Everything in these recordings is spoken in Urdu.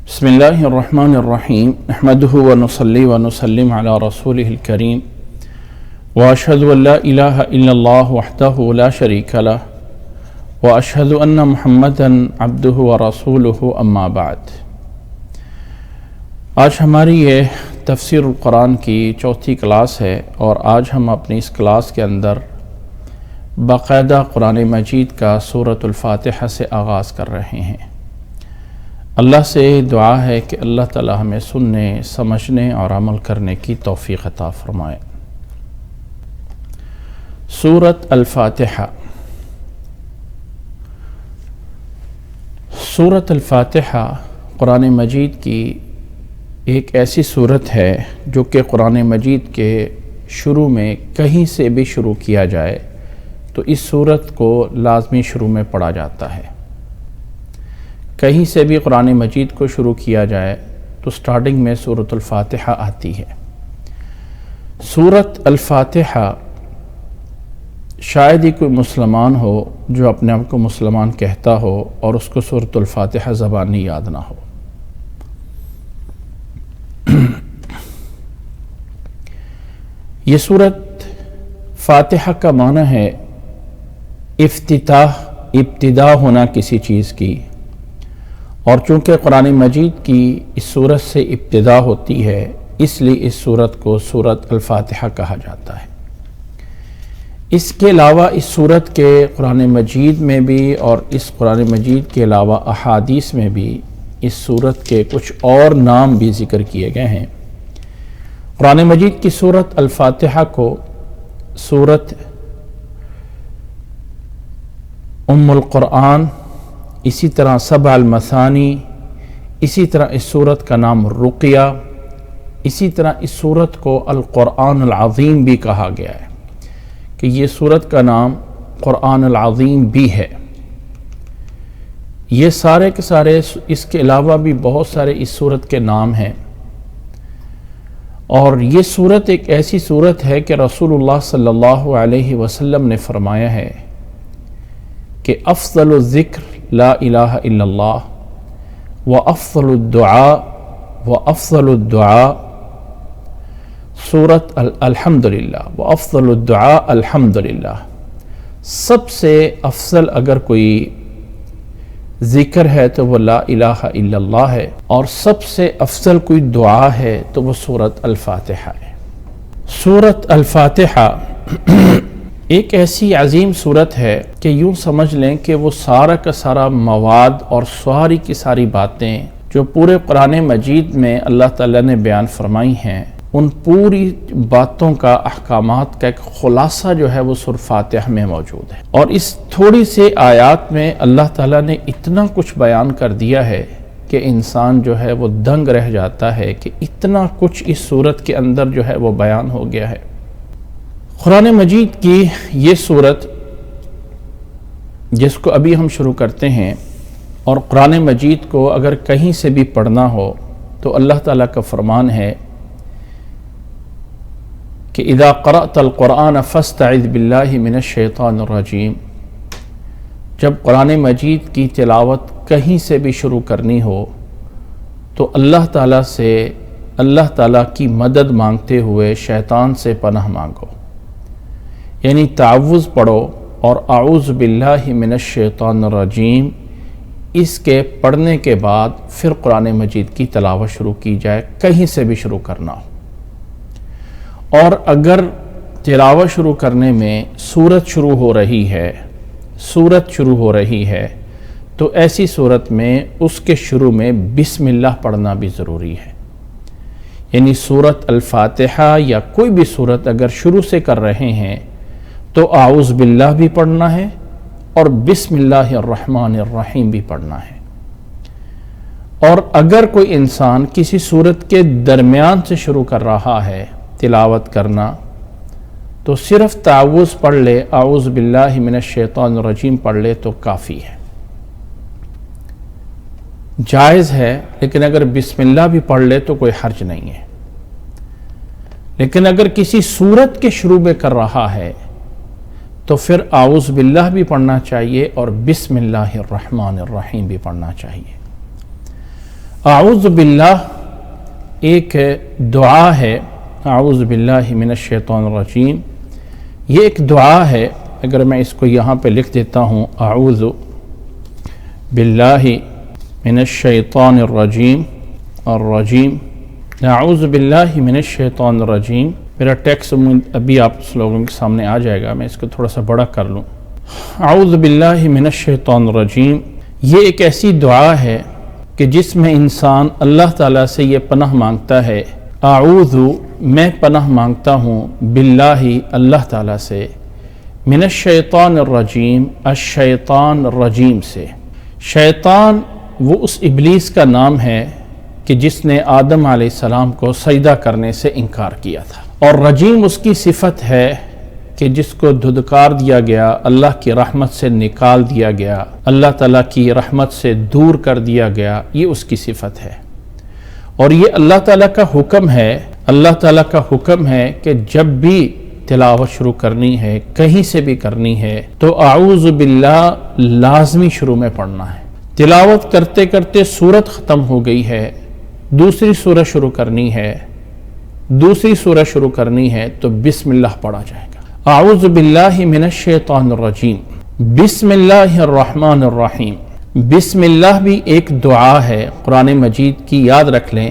بسم اللہ الرحمن الرحیم نحمده ونصلی ونسلم علی رسولہ الکریم واشہد ان لا الہ الا اللہ وحدہ لا شریک لہ واشہد ان محمدا عبدہ ورسولہ اما بعد۔ آج ہماری یہ تفسیر القرآن کی چوتھی کلاس ہے اور آج ہم اپنی اس کلاس کے اندر باقاعدہ قرآن مجید کا سورۃ الفاتحہ سے آغاز کر رہے ہیں۔ اللہ سے دعا ہے کہ اللہ تعالی ہمیں سننے، سمجھنے اور عمل کرنے کی توفیق عطا فرمائے۔ سورۃ الفاتحہ۔ سورۃ الفاتحہ قرآن مجید کی ایک ایسی سورت ہے جو کہ قرآن مجید کے شروع میں کہیں سے بھی شروع کیا جائے تو اس سورت کو لازمی شروع میں پڑھا جاتا ہے۔ کہیں سے بھی قرآن مجید کو شروع کیا جائے تو سٹارٹنگ میں سورۃ الفاتحہ آتی ہے۔ سورۃ الفاتحہ شاید ہی کوئی مسلمان ہو جو اپنے آپ کو مسلمان کہتا ہو اور اس کو سورۃ الفاتحہ زبانی یاد نہ ہو۔ یہ سورۃ فاتحہ کا معنی ہے افتتاح، ابتدا ہونا کسی چیز کی، اور چونکہ قرآن مجید کی اس سورت سے ابتدا ہوتی ہے اس لیے اس سورت کو سورۃ الفاتحہ کہا جاتا ہے۔ اس کے علاوہ اس سورت کے قرآن مجید میں بھی اور اس قرآن مجید کے علاوہ احادیث میں بھی اس سورت کے کچھ اور نام بھی ذکر کیے گئے ہیں۔ قرآن مجید کی سورۃ الفاتحہ کو سورۃ ام القرآن، اسی طرح سبع المثانی، اسی طرح اس سورت کا نام رقیہ، اسی طرح اس سورت کو القرآن العظیم بھی کہا گیا ہے کہ یہ سورت کا نام قرآن العظیم بھی ہے۔ یہ سارے کے سارے، اس کے علاوہ بھی بہت سارے اس سورت کے نام ہیں، اور یہ سورت ایک ایسی سورت ہے کہ رسول اللہ صلی اللہ علیہ وسلم نے فرمایا ہے کہ افضل الذکر لا الہ الا اللہ وافضل الدعاء سورۃ الحمدللہ وافضل الدعاء الحمدللہ۔ سب سے افضل اگر کوئی ذکر ہے تو وہ لا الہ الا اللہ ہے، اور سب سے افضل کوئی دعا ہے تو وہ سورۃ الفاتحہ ہے۔ سورۃ الفاتحہ ایک ایسی عظیم صورت ہے کہ یوں سمجھ لیں کہ وہ سارا کا سارا مواد اور ساری کی ساری باتیں جو پورے قرآن مجید میں اللہ تعالیٰ نے بیان فرمائی ہیں، ان پوری باتوں کا، احکامات کا ایک خلاصہ جو ہے وہ سورۃ فاتحہ میں موجود ہے۔ اور اس تھوڑی سی آیات میں اللہ تعالیٰ نے اتنا کچھ بیان کر دیا ہے کہ انسان جو ہے وہ دنگ رہ جاتا ہے کہ اتنا کچھ اس سورت کے اندر جو ہے وہ بیان ہو گیا ہے۔ قرآن مجید کی یہ سورت جس کو ابھی ہم شروع کرتے ہیں، اور قرآن مجید کو اگر کہیں سے بھی پڑھنا ہو تو اللہ تعالیٰ کا فرمان ہے کہ اذا قرأت القرآن فاستعذ باللہ من الشیطان الرجیم۔ جب قرآن مجید کی تلاوت کہیں سے بھی شروع کرنی ہو تو اللہ تعالیٰ کی مدد مانگتے ہوئے شیطان سے پناہ مانگو، یعنی تعوذ پڑھو، اور اعوذ باللہ من الشیطان الرجیم اس کے پڑھنے کے بعد پھر قرآن مجید کی تلاوت شروع کی جائے، کہیں سے بھی شروع کرنا ہو۔ اور اگر تلاوت شروع کرنے میں سورت شروع ہو رہی ہے تو ایسی صورت میں اس کے شروع میں بسم اللہ پڑھنا بھی ضروری ہے، یعنی سورۃ الفاتحہ یا کوئی بھی سورت اگر شروع سے کر رہے ہیں تو اعوذ باللہ بھی پڑھنا ہے اور بسم اللہ الرحمن الرحیم بھی پڑھنا ہے۔ اور اگر کوئی انسان کسی سورت کے درمیان سے شروع کر رہا ہے تلاوت کرنا تو صرف تعوذ پڑھ لے، اعوذ باللہ من الشیطان الرجیم پڑھ لے تو کافی ہے، جائز ہے۔ لیکن اگر بسم اللہ بھی پڑھ لے تو کوئی حرج نہیں ہے۔ لیکن اگر کسی سورت کے شروع میں کر رہا ہے تو پھر اعوذ باللہ بھی پڑھنا چاہیے اور بسم اللہ الرحمن الرحیم بھی پڑھنا چاہیے۔ اعوذ باللہ ایک دعا ہے، اعوذ باللہ من الشیطان الرجیم، یہ ایک دعا ہے۔ اگر میں اس کو یہاں پہ لکھ دیتا ہوں، اعوذ باللہ من الشیطان الرجیم اعوذ باللہ من الشیطان الرجیم، میرا ٹیکسٹ ابھی آپ لوگوں کے سامنے آ جائے گا، میں اس کو تھوڑا سا بڑا کر لوں۔ اعوذ باللہ من الشیطان الرجیم، یہ ایک ایسی دعا ہے کہ جس میں انسان اللہ تعالیٰ سے یہ پناہ مانگتا ہے، اعوذ میں پناہ مانگتا ہوں، باللہ اللہ تعالیٰ سے، من الشیطان الرجیم الشیطان الرجیم سے۔ شیطان وہ اس ابلیس کا نام ہے کہ جس نے آدم علیہ السلام کو سجدہ کرنے سے انکار کیا تھا، اور رجیم اس کی صفت ہے کہ جس کو دھدکار دیا گیا، اللہ کی رحمت سے نکال دیا گیا، اللہ تعالیٰ کی رحمت سے دور کر دیا گیا، یہ اس کی صفت ہے۔ اور یہ اللہ تعالیٰ کا حکم ہے، اللہ تعالیٰ کا حکم ہے کہ جب بھی تلاوت شروع کرنی ہے، کہیں سے بھی کرنی ہے، تو اعوذ باللہ لازمی شروع میں پڑھنا ہے۔ تلاوت کرتے کرتے سورت ختم ہو گئی ہے، دوسری سورت شروع کرنی ہے، تو بسم اللہ پڑھا جائے گا۔ اعوذ باللہ من الشیطان الرجیم، بسم اللہ الرحمن الرحیم۔ بسم اللہ بھی ایک دعا ہے قرآن مجید کی، یاد رکھ لیں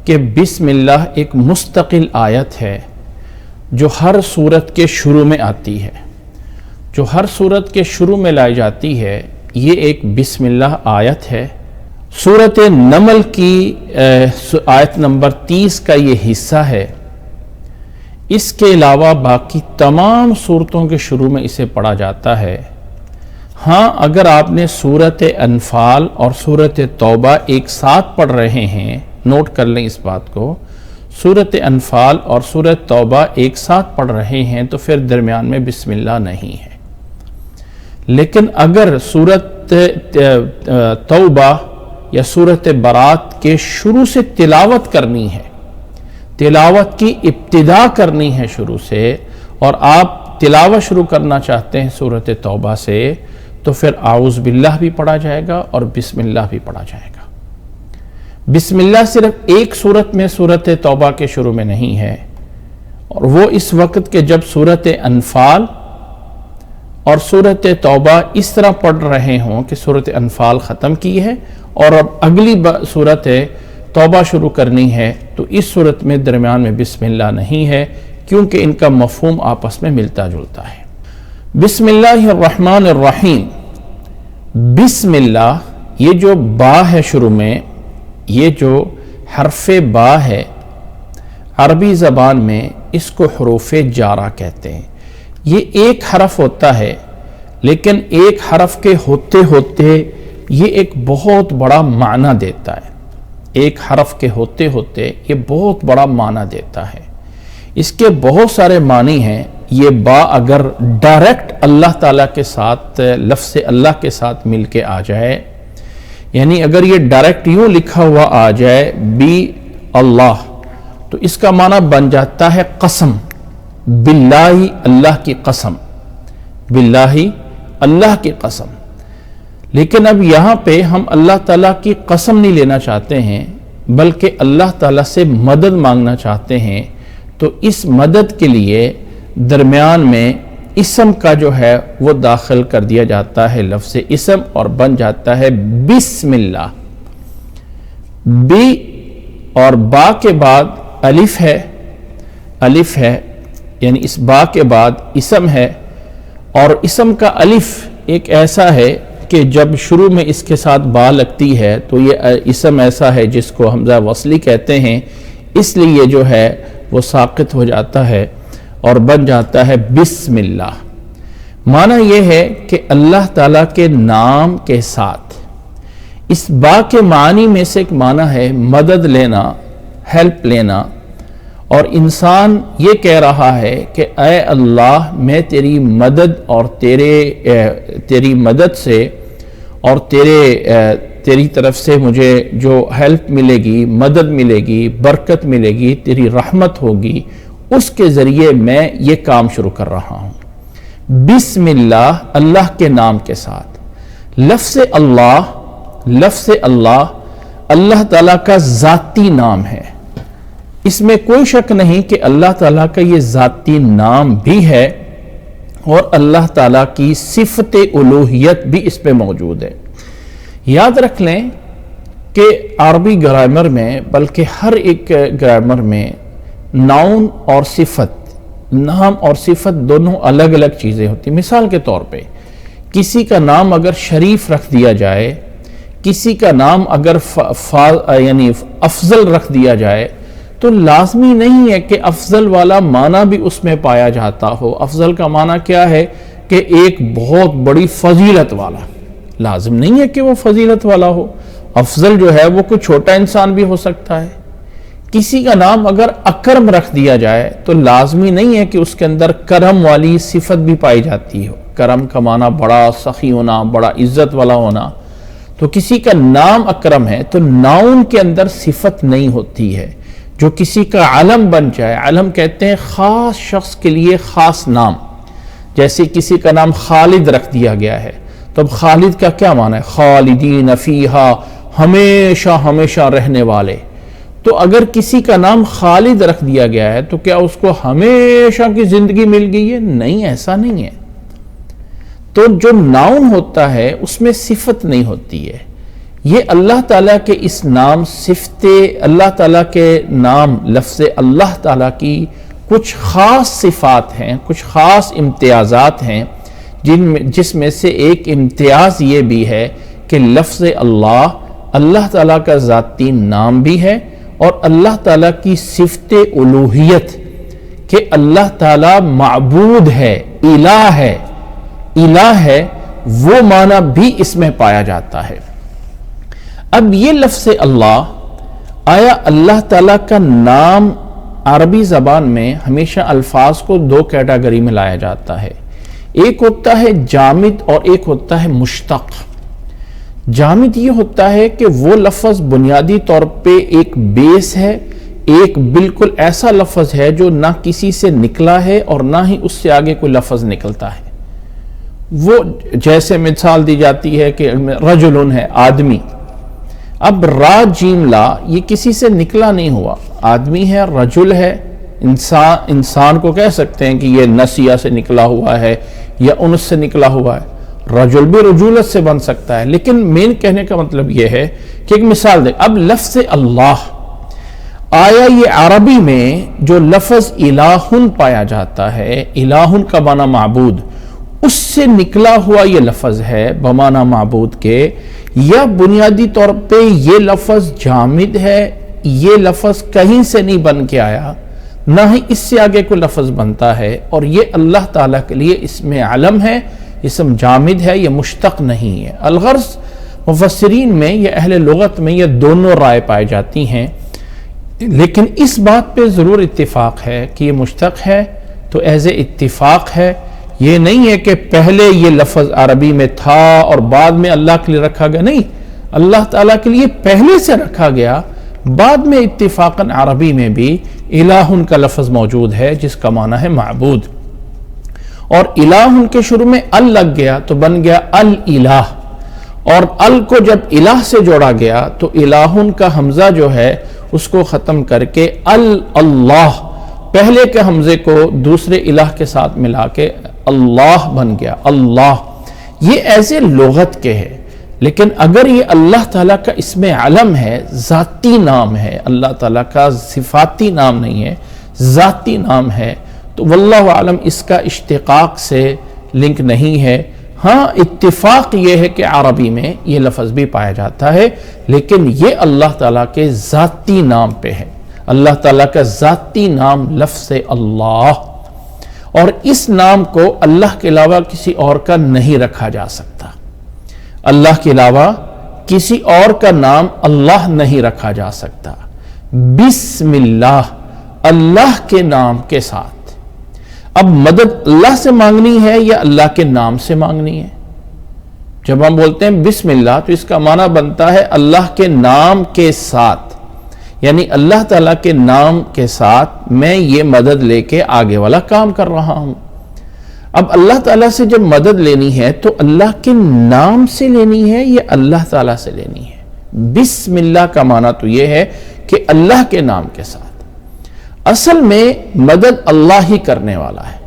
کہ بسم اللہ ایک مستقل آیت ہے جو ہر سورت کے شروع میں آتی ہے، جو ہر سورت کے شروع میں لائی جاتی ہے، یہ ایک بسم اللہ آیت ہے۔ سورت نمل کی آیت نمبر 30 کا یہ حصہ ہے۔ اس کے علاوہ باقی تمام سورتوں کے شروع میں اسے پڑھا جاتا ہے۔ ہاں، اگر آپ نے سورت انفال اور سورت توبہ ایک ساتھ پڑھ رہے ہیں، نوٹ کر لیں اس بات کو، سورت انفال اور سورت توبہ ایک ساتھ پڑھ رہے ہیں تو پھر درمیان میں بسم اللہ نہیں ہے۔ لیکن اگر سورت توبہ یا سورت برات کے شروع سے تلاوت کرنی ہے، تلاوت کی ابتدا کرنی ہے شروع سے، اور آپ تلاوت شروع کرنا چاہتے ہیں سورت توبہ سے، تو پھر اعوذ باللہ بھی پڑھا جائے گا اور بسم اللہ بھی پڑھا جائے گا۔ بسم اللہ صرف ایک سورت میں سورت توبہ کے شروع میں نہیں ہے، اور وہ اس وقت کہ جب سورت انفال اور سورت توبہ اس طرح پڑھ رہے ہوں کہ سورت انفال ختم کی ہے اور اب اگلی سورت توبہ شروع کرنی ہے، تو اس صورت میں درمیان میں بسم اللہ نہیں ہے، کیونکہ ان کا مفہوم آپس میں ملتا جلتا ہے۔ بسم اللہ الرحمن الرحیم، بسم اللہ، یہ جو با ہے شروع میں، یہ جو حرف با ہے، عربی زبان میں اس کو حروف جارہ کہتے ہیں۔ یہ ایک حرف ہوتا ہے، لیکن ایک حرف کے ہوتے ہوتے یہ ایک بہت بڑا معنی دیتا ہے۔ ایک حرف کے ہوتے ہوتے یہ بہت بڑا معنی دیتا ہے۔ اس کے بہت سارے معنی ہیں۔ یہ با اگر ڈائریکٹ اللہ تعالیٰ کے ساتھ، لفظ اللہ کے ساتھ مل کے آ جائے، یعنی اگر یہ ڈائریکٹ یوں لکھا ہوا آ جائے بی اللہ، تو اس کا معنی بن جاتا ہے قسم، باللہ اللہ کی قسم، باللہ اللہ کی قسم۔ لیکن اب یہاں پہ ہم اللہ تعالیٰ کی قسم نہیں لینا چاہتے ہیں، بلکہ اللہ تعالیٰ سے مدد مانگنا چاہتے ہیں، تو اس مدد کے لیے درمیان میں اسم کا جو ہے وہ داخل کر دیا جاتا ہے، لفظ اسم، اور بن جاتا ہے بسم اللہ۔ بی اور با کے بعد الف ہے، یعنی اس با کے بعد اسم ہے، اور اسم کا الف ایک ایسا ہے کہ جب شروع میں اس کے ساتھ با لگتی ہے تو یہ اسم ایسا ہے جس کو حمزہ وصلی کہتے ہیں، اس لیے جو ہے وہ ساقط ہو جاتا ہے اور بن جاتا ہے بسم اللہ۔ معنی یہ ہے کہ اللہ تعالیٰ کے نام کے ساتھ۔ اس با کے معنی میں سے ایک معنی ہے مدد لینا، ہیلپ لینا، اور انسان یہ کہہ رہا ہے کہ اے اللہ، میں تیری مدد اور تیری مدد سے اور تیری طرف سے مجھے جو ہیلپ ملے گی، مدد ملے گی، برکت ملے گی، تیری رحمت ہوگی، اس کے ذریعے میں یہ کام شروع کر رہا ہوں۔ بسم اللہ، اللہ کے نام کے ساتھ۔ لفظ اللہ اللہ تعالیٰ کا ذاتی نام ہے. اس میں کوئی شک نہیں کہ اللہ تعالیٰ کا یہ ذاتی نام بھی ہے اور اللہ تعالیٰ کی صفت الوہیت بھی اس پہ موجود ہے. یاد رکھ لیں کہ عربی گرامر میں، بلکہ ہر ایک گرامر میں ناؤن اور صفت، نام اور صفت دونوں الگ الگ چیزیں ہوتی. مثال کے طور پہ کسی کا نام اگر شریف رکھ دیا جائے، کسی کا نام اگر یعنی افضل رکھ دیا جائے، تو لازمی نہیں ہے کہ افضل والا معنی بھی اس میں پایا جاتا ہو. افضل کا معنی کیا ہے کہ ایک بہت بڑی فضیلت والا. لازم نہیں ہے کہ وہ فضیلت والا ہو. افضل جو ہے وہ کوئی چھوٹا انسان بھی ہو سکتا ہے. کسی کا نام اگر اکرم رکھ دیا جائے تو لازمی نہیں ہے کہ اس کے اندر کرم والی صفت بھی پائی جاتی ہو. کرم کا معنی بڑا سخی ہونا، بڑا عزت والا ہونا. تو کسی کا نام اکرم ہے تو ناؤن کے اندر صفت نہیں ہوتی ہے. جو کسی کا علم بن جائے، علم کہتے ہیں خاص شخص کے لیے خاص نام. جیسے کسی کا نام خالد رکھ دیا گیا ہے، تو اب خالد کا کیا معنی ہے؟ خالدین فیہا، ہمیشہ ہمیشہ رہنے والے. تو اگر کسی کا نام خالد رکھ دیا گیا ہے تو کیا اس کو ہمیشہ کی زندگی مل گئی ہے؟ نہیں، ایسا نہیں ہے. تو جو ناؤن ہوتا ہے اس میں صفت نہیں ہوتی ہے. یہ اللہ تعالیٰ کے اس نام صفت، اللہ تعالیٰ کے نام لفظ اللہ تعالیٰ کی کچھ خاص صفات ہیں، کچھ خاص امتیازات ہیں، جس میں سے ایک امتیاز یہ بھی ہے کہ لفظ اللہ اللہ تعالیٰ کا ذاتی نام بھی ہے اور اللہ تعالیٰ کی صفت الوہیت کہ اللہ تعالیٰ معبود ہے، الہ ہے. الہ ہے وہ معنی بھی اس میں پایا جاتا ہے. اب یہ لفظ اللہ، آیا اللہ تعالیٰ کا نام عربی زبان میں ہمیشہ الفاظ کو دو کیٹیگری میں لایا جاتا ہے. ایک ہوتا ہے جامد اور ایک ہوتا ہے مشتق. جامد یہ ہوتا ہے کہ وہ لفظ بنیادی طور پہ ایک بیس ہے، ایک بالکل ایسا لفظ ہے جو نہ کسی سے نکلا ہے اور نہ ہی اس سے آگے کوئی لفظ نکلتا ہے. وہ جیسے مثال دی جاتی ہے کہ رجل ہے، آدمی. اب را جیم لا یہ کسی سے نکلا نہیں ہوا، آدمی ہے، رجل ہے. انسان کو کہہ سکتے ہیں کہ یہ نسیہ سے نکلا ہوا ہے یا انس سے نکلا ہوا ہے. رجل بھی رجولت سے بن سکتا ہے. لیکن مین کہنے کا مطلب یہ ہے کہ ایک مثال دیں. اب لفظ اللہ، آیا یہ عربی میں جو لفظ الہن پایا جاتا ہے، الہن کا معنی معبود، اس سے نکلا ہوا یہ لفظ ہے بمعنی معبود کے، یا بنیادی طور پہ یہ لفظ جامد ہے، یہ لفظ کہیں سے نہیں بن کے آیا، نہ ہی اس سے آگے کوئی لفظ بنتا ہے، اور یہ اللہ تعالیٰ کے لیے اسم علم ہے، اسم جامد ہے، یہ مشتق نہیں ہے. الغرض مفسرین میں یا اہل لغت میں یہ دونوں رائے پائی جاتی ہیں، لیکن اس بات پہ ضرور اتفاق ہے کہ یہ مشتق ہے تو ایز اتفاق ہے. یہ نہیں ہے کہ پہلے یہ لفظ عربی میں تھا اور بعد میں اللہ کے لیے رکھا گیا. نہیں، اللہ تعالیٰ کے لیے پہلے سے رکھا گیا، بعد میں اتفاقاً عربی میں بھی الہن کا لفظ موجود ہے جس کا معنی ہے معبود. اور الہن کے شروع میں ال لگ گیا تو بن گیا الالہ، اور ال کو جب الہ سے جوڑا گیا تو الہن کا حمزہ جو ہے اس کو ختم کر کے اللہ، پہلے کے حمزے کو دوسرے الہ کے ساتھ ملا کے اللہ بن گیا. اللہ یہ ایسے لغت کے ہے، لیکن اگر یہ اللہ تعالیٰ کا اسم علم ہے، ذاتی نام ہے، اللہ تعالیٰ کا صفاتی نام نہیں ہے، ذاتی نام ہے، تو واللہ عالم اس کا اشتقاق سے لنک نہیں ہے. ہاں اتفاق یہ ہے کہ عربی میں یہ لفظ بھی پایا جاتا ہے، لیکن یہ اللہ تعالیٰ کے ذاتی نام پہ ہے. اللہ تعالیٰ کا ذاتی نام لفظ اللہ، اور اس نام کو اللہ کے علاوہ کسی اور کا نہیں رکھا جا سکتا. اللہ کے علاوہ کسی اور کا نام اللہ نہیں رکھا جا سکتا. بسم اللہ، اللہ کے نام کے ساتھ. اب مدد اللہ سے مانگنی ہے یا اللہ کے نام سے مانگنی ہے؟ جب ہم بولتے ہیں بسم اللہ تو اس کا معنی بنتا ہے اللہ کے نام کے ساتھ، یعنی اللہ تعالیٰ کے نام کے ساتھ میں یہ مدد لے کے آگے والا کام کر رہا ہوں. اب اللہ تعالیٰ سے جب مدد لینی ہے تو اللہ کے نام سے لینی ہے یا اللہ تعالیٰ سے لینی ہے؟ بسم اللہ کا معنی تو یہ ہے کہ اللہ کے نام کے ساتھ. اصل میں مدد اللہ ہی کرنے والا ہے،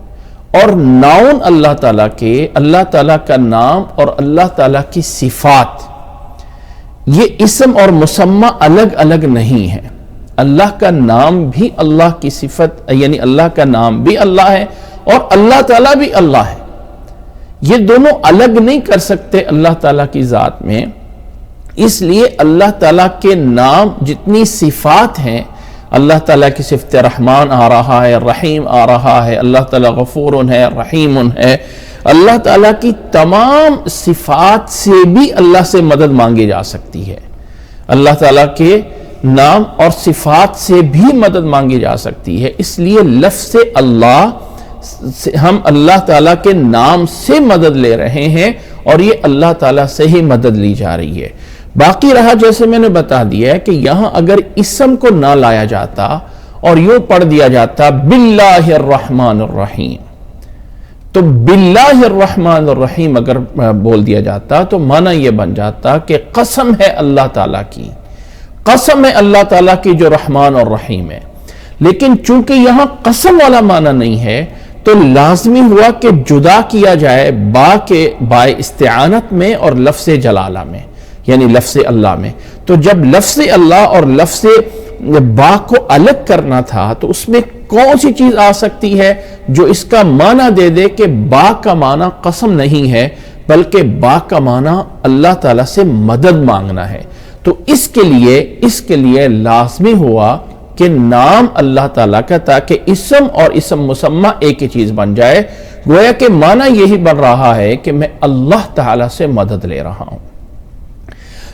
اور ناؤن اللہ تعالیٰ کے، اللہ تعالیٰ کا نام اور اللہ تعالیٰ کی صفات، یہ اسم اور مسمى الگ الگ نہیں ہے. اللہ کا نام بھی اللہ کی صفت، یعنی اللہ کا نام بھی اللہ ہے اور اللہ تعالیٰ بھی اللہ ہے. یہ دونوں الگ نہیں کر سکتے اللہ تعالیٰ کی ذات میں. اس لیے اللہ تعالیٰ کے نام جتنی صفات ہیں، اللہ تعالیٰ کی صفت رحمان آ رہا ہے، رحیم آ رہا ہے، اللہ تعالیٰ غفور ہے، رحیم ہے، اللہ تعالیٰ کی تمام صفات سے بھی اللہ سے مدد مانگی جا سکتی ہے. اللہ تعالیٰ کے نام اور صفات سے بھی مدد مانگی جا سکتی ہے. اس لیے لفظ اللہ، ہم اللہ تعالیٰ کے نام سے مدد لے رہے ہیں اور یہ اللہ تعالیٰ سے ہی مدد لی جا رہی ہے. باقی رہا جیسے میں نے بتا دیا ہے کہ یہاں اگر اسم کو نہ لایا جاتا اور یوں پڑھ دیا جاتا باللہ الرحمن الرحیم، تو باللہ الرحمن الرحیم اگر بول دیا جاتا تو معنی یہ بن جاتا کہ قسم ہے اللہ تعالیٰ کی، قسم ہے اللہ تعالیٰ کی جو رحمان اور رحیم ہے. لیکن چونکہ یہاں قسم والا معنی نہیں ہے تو لازمی ہوا کہ جدا کیا جائے با استعانت میں اور لفظ جلالہ میں، یعنی لفظ اللہ میں. تو جب لفظ اللہ اور لفظ با کو الگ کرنا تھا تو اس میں کون سی چیز آ سکتی ہے جو اس کا معنی دے دے کہ با کا معنی قسم نہیں ہے بلکہ با کا معنی اللہ تعالیٰ سے مدد مانگنا ہے. تو اس کے لیے لازمی ہوا کہ نام اللہ تعالیٰ کا، تاکہ اسم اور اسم مسمى ایک ہی چیز بن جائے. گویا کہ معنی یہی بن رہا ہے کہ میں اللہ تعالیٰ سے مدد لے رہا ہوں.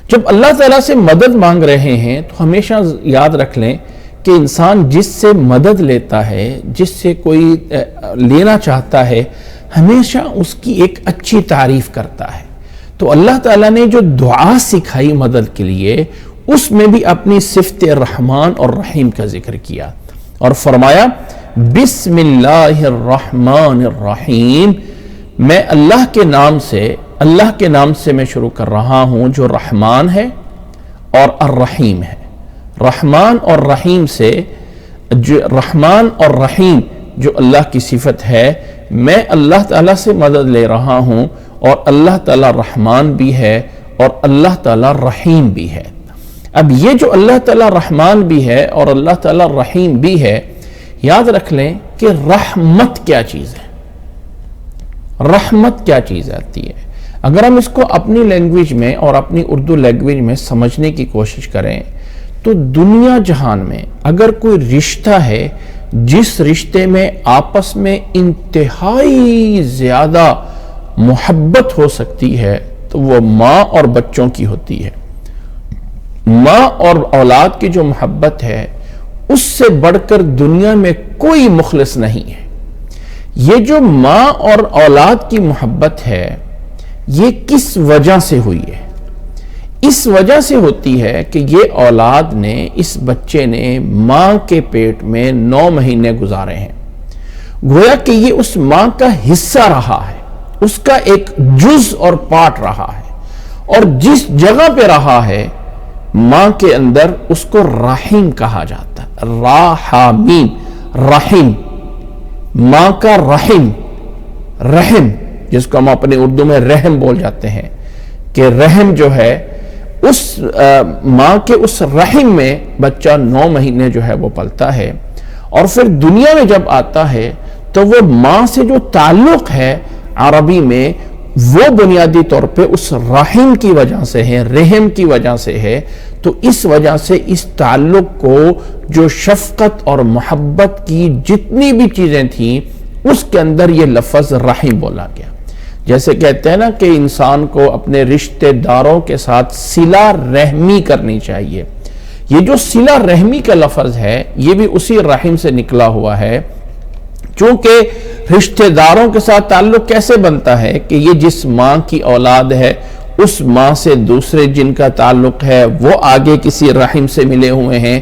جب اللہ تعالیٰ سے مدد مانگ رہے ہیں تو ہمیشہ یاد رکھ لیں کہ انسان جس سے مدد لیتا ہے، جس سے کوئی لینا چاہتا ہے، ہمیشہ اس کی ایک اچھی تعریف کرتا ہے. تو اللہ تعالیٰ نے جو دعا سکھائی مدد کے لیے، اس میں بھی اپنی صفت رحمان اور رحیم کا ذکر کیا اور فرمایا بسم اللہ الرحمن الرحیم، میں اللہ کے نام سے میں شروع کر رہا ہوں جو رحمان ہے اور الرحیم ہے. رحمان اور رحیم سے، رحمان اور رحیم جو اللہ کی صفت ہے، میں اللہ تعالیٰ سے مدد لے رہا ہوں، اور اللہ تعالیٰ رحمان بھی ہے اور اللہ تعالیٰ رحیم بھی ہے. اب یہ جو اللہ تعالیٰ رحمان بھی ہے اور اللہ تعالیٰ رحیم بھی ہے، یاد رکھ لیں کہ رحمت کیا چیز ہے. رحمت کیا چیز آتی ہے؟ اگر ہم اس کو اپنی لینگویج میں اور اپنی اردو لینگویج میں سمجھنے کی کوشش کریں تو دنیا جہان میں اگر کوئی رشتہ ہے جس رشتے میں آپس میں انتہائی زیادہ محبت ہو سکتی ہے تو وہ ماں اور بچوں کی ہوتی ہے. ماں اور اولاد کی جو محبت ہے اس سے بڑھ کر دنیا میں کوئی مخلص نہیں ہے. یہ جو ماں اور اولاد کی محبت ہے یہ کس وجہ سے ہوئی ہے؟ اس وجہ سے ہوتی ہے کہ یہ اولاد نے، اس بچے نے ماں کے پیٹ میں 9 مہینے گزارے ہیں. گویا کہ یہ اس ماں کا حصہ رہا ہے، اس کا ایک جز اور پارٹ رہا ہے، اور جس جگہ پہ رہا ہے ماں کے اندر اس کو رحیم کہا جاتا ہے. راحمین، رحیم، ماں کا رحم، رحم جس کو ہم اپنے اردو میں رحم بول جاتے ہیں، کہ رحم جو ہے اس ماں کے اس رحم میں بچہ 9 مہینے جو ہے وہ پلتا ہے، اور پھر دنیا میں جب آتا ہے تو وہ ماں سے جو تعلق ہے عربی میں وہ بنیادی طور پہ اس رحم کی وجہ سے ہے، رحم کی وجہ سے ہے. تو اس وجہ سے اس تعلق کو، جو شفقت اور محبت کی جتنی بھی چیزیں تھیں، اس کے اندر یہ لفظ رحم بولا گیا. جیسے کہتے ہیں نا کہ انسان کو اپنے رشتہ داروں کے ساتھ صلہ رحمی کرنی چاہیے. یہ جو صلہ رحمی کا لفظ ہے یہ بھی اسی رحم سے نکلا ہوا ہے. چونکہ رشتہ داروں کے ساتھ تعلق کیسے بنتا ہے کہ یہ جس ماں کی اولاد ہے اس ماں سے دوسرے جن کا تعلق ہے وہ آگے کسی رحم سے ملے ہوئے ہیں.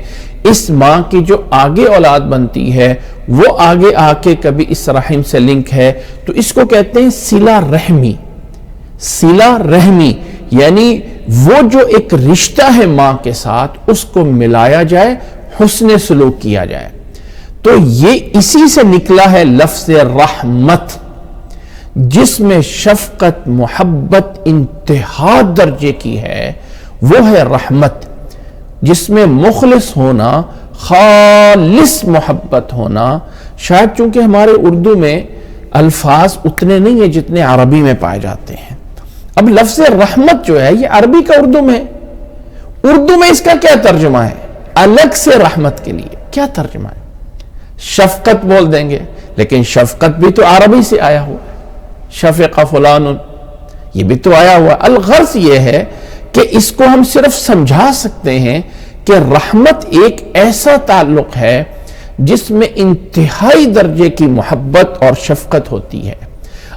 اس ماں کی جو آگے اولاد بنتی ہے وہ آگے آ کے کبھی اس رحم سے لنک ہے. تو اس کو کہتے ہیں صلہ رحمی. صلہ رحمی یعنی وہ جو ایک رشتہ ہے ماں کے ساتھ اس کو ملایا جائے، حسن سلوک کیا جائے۔ تو یہ اسی سے نکلا ہے لفظ رحمت، جس میں شفقت، محبت انتہا درجے کی ہے، وہ ہے رحمت، جس میں مخلص ہونا، خالص محبت ہونا۔ شاید چونکہ ہمارے اردو میں الفاظ اتنے نہیں ہیں جتنے عربی میں پائے جاتے ہیں۔ اب لفظ رحمت جو ہے یہ عربی کا اردو میں، اردو میں اس کا کیا ترجمہ ہے؟ الگ سے رحمت کے لیے کیا ترجمہ ہے؟ شفقت بول دیں گے، لیکن شفقت بھی تو عربی سے آیا ہوا ہے، شفق فلان، یہ بھی تو آیا ہوا۔ الغرض یہ ہے کہ اس کو ہم صرف سمجھا سکتے ہیں کہ رحمت ایک ایسا تعلق ہے جس میں انتہائی درجے کی محبت اور شفقت ہوتی ہے۔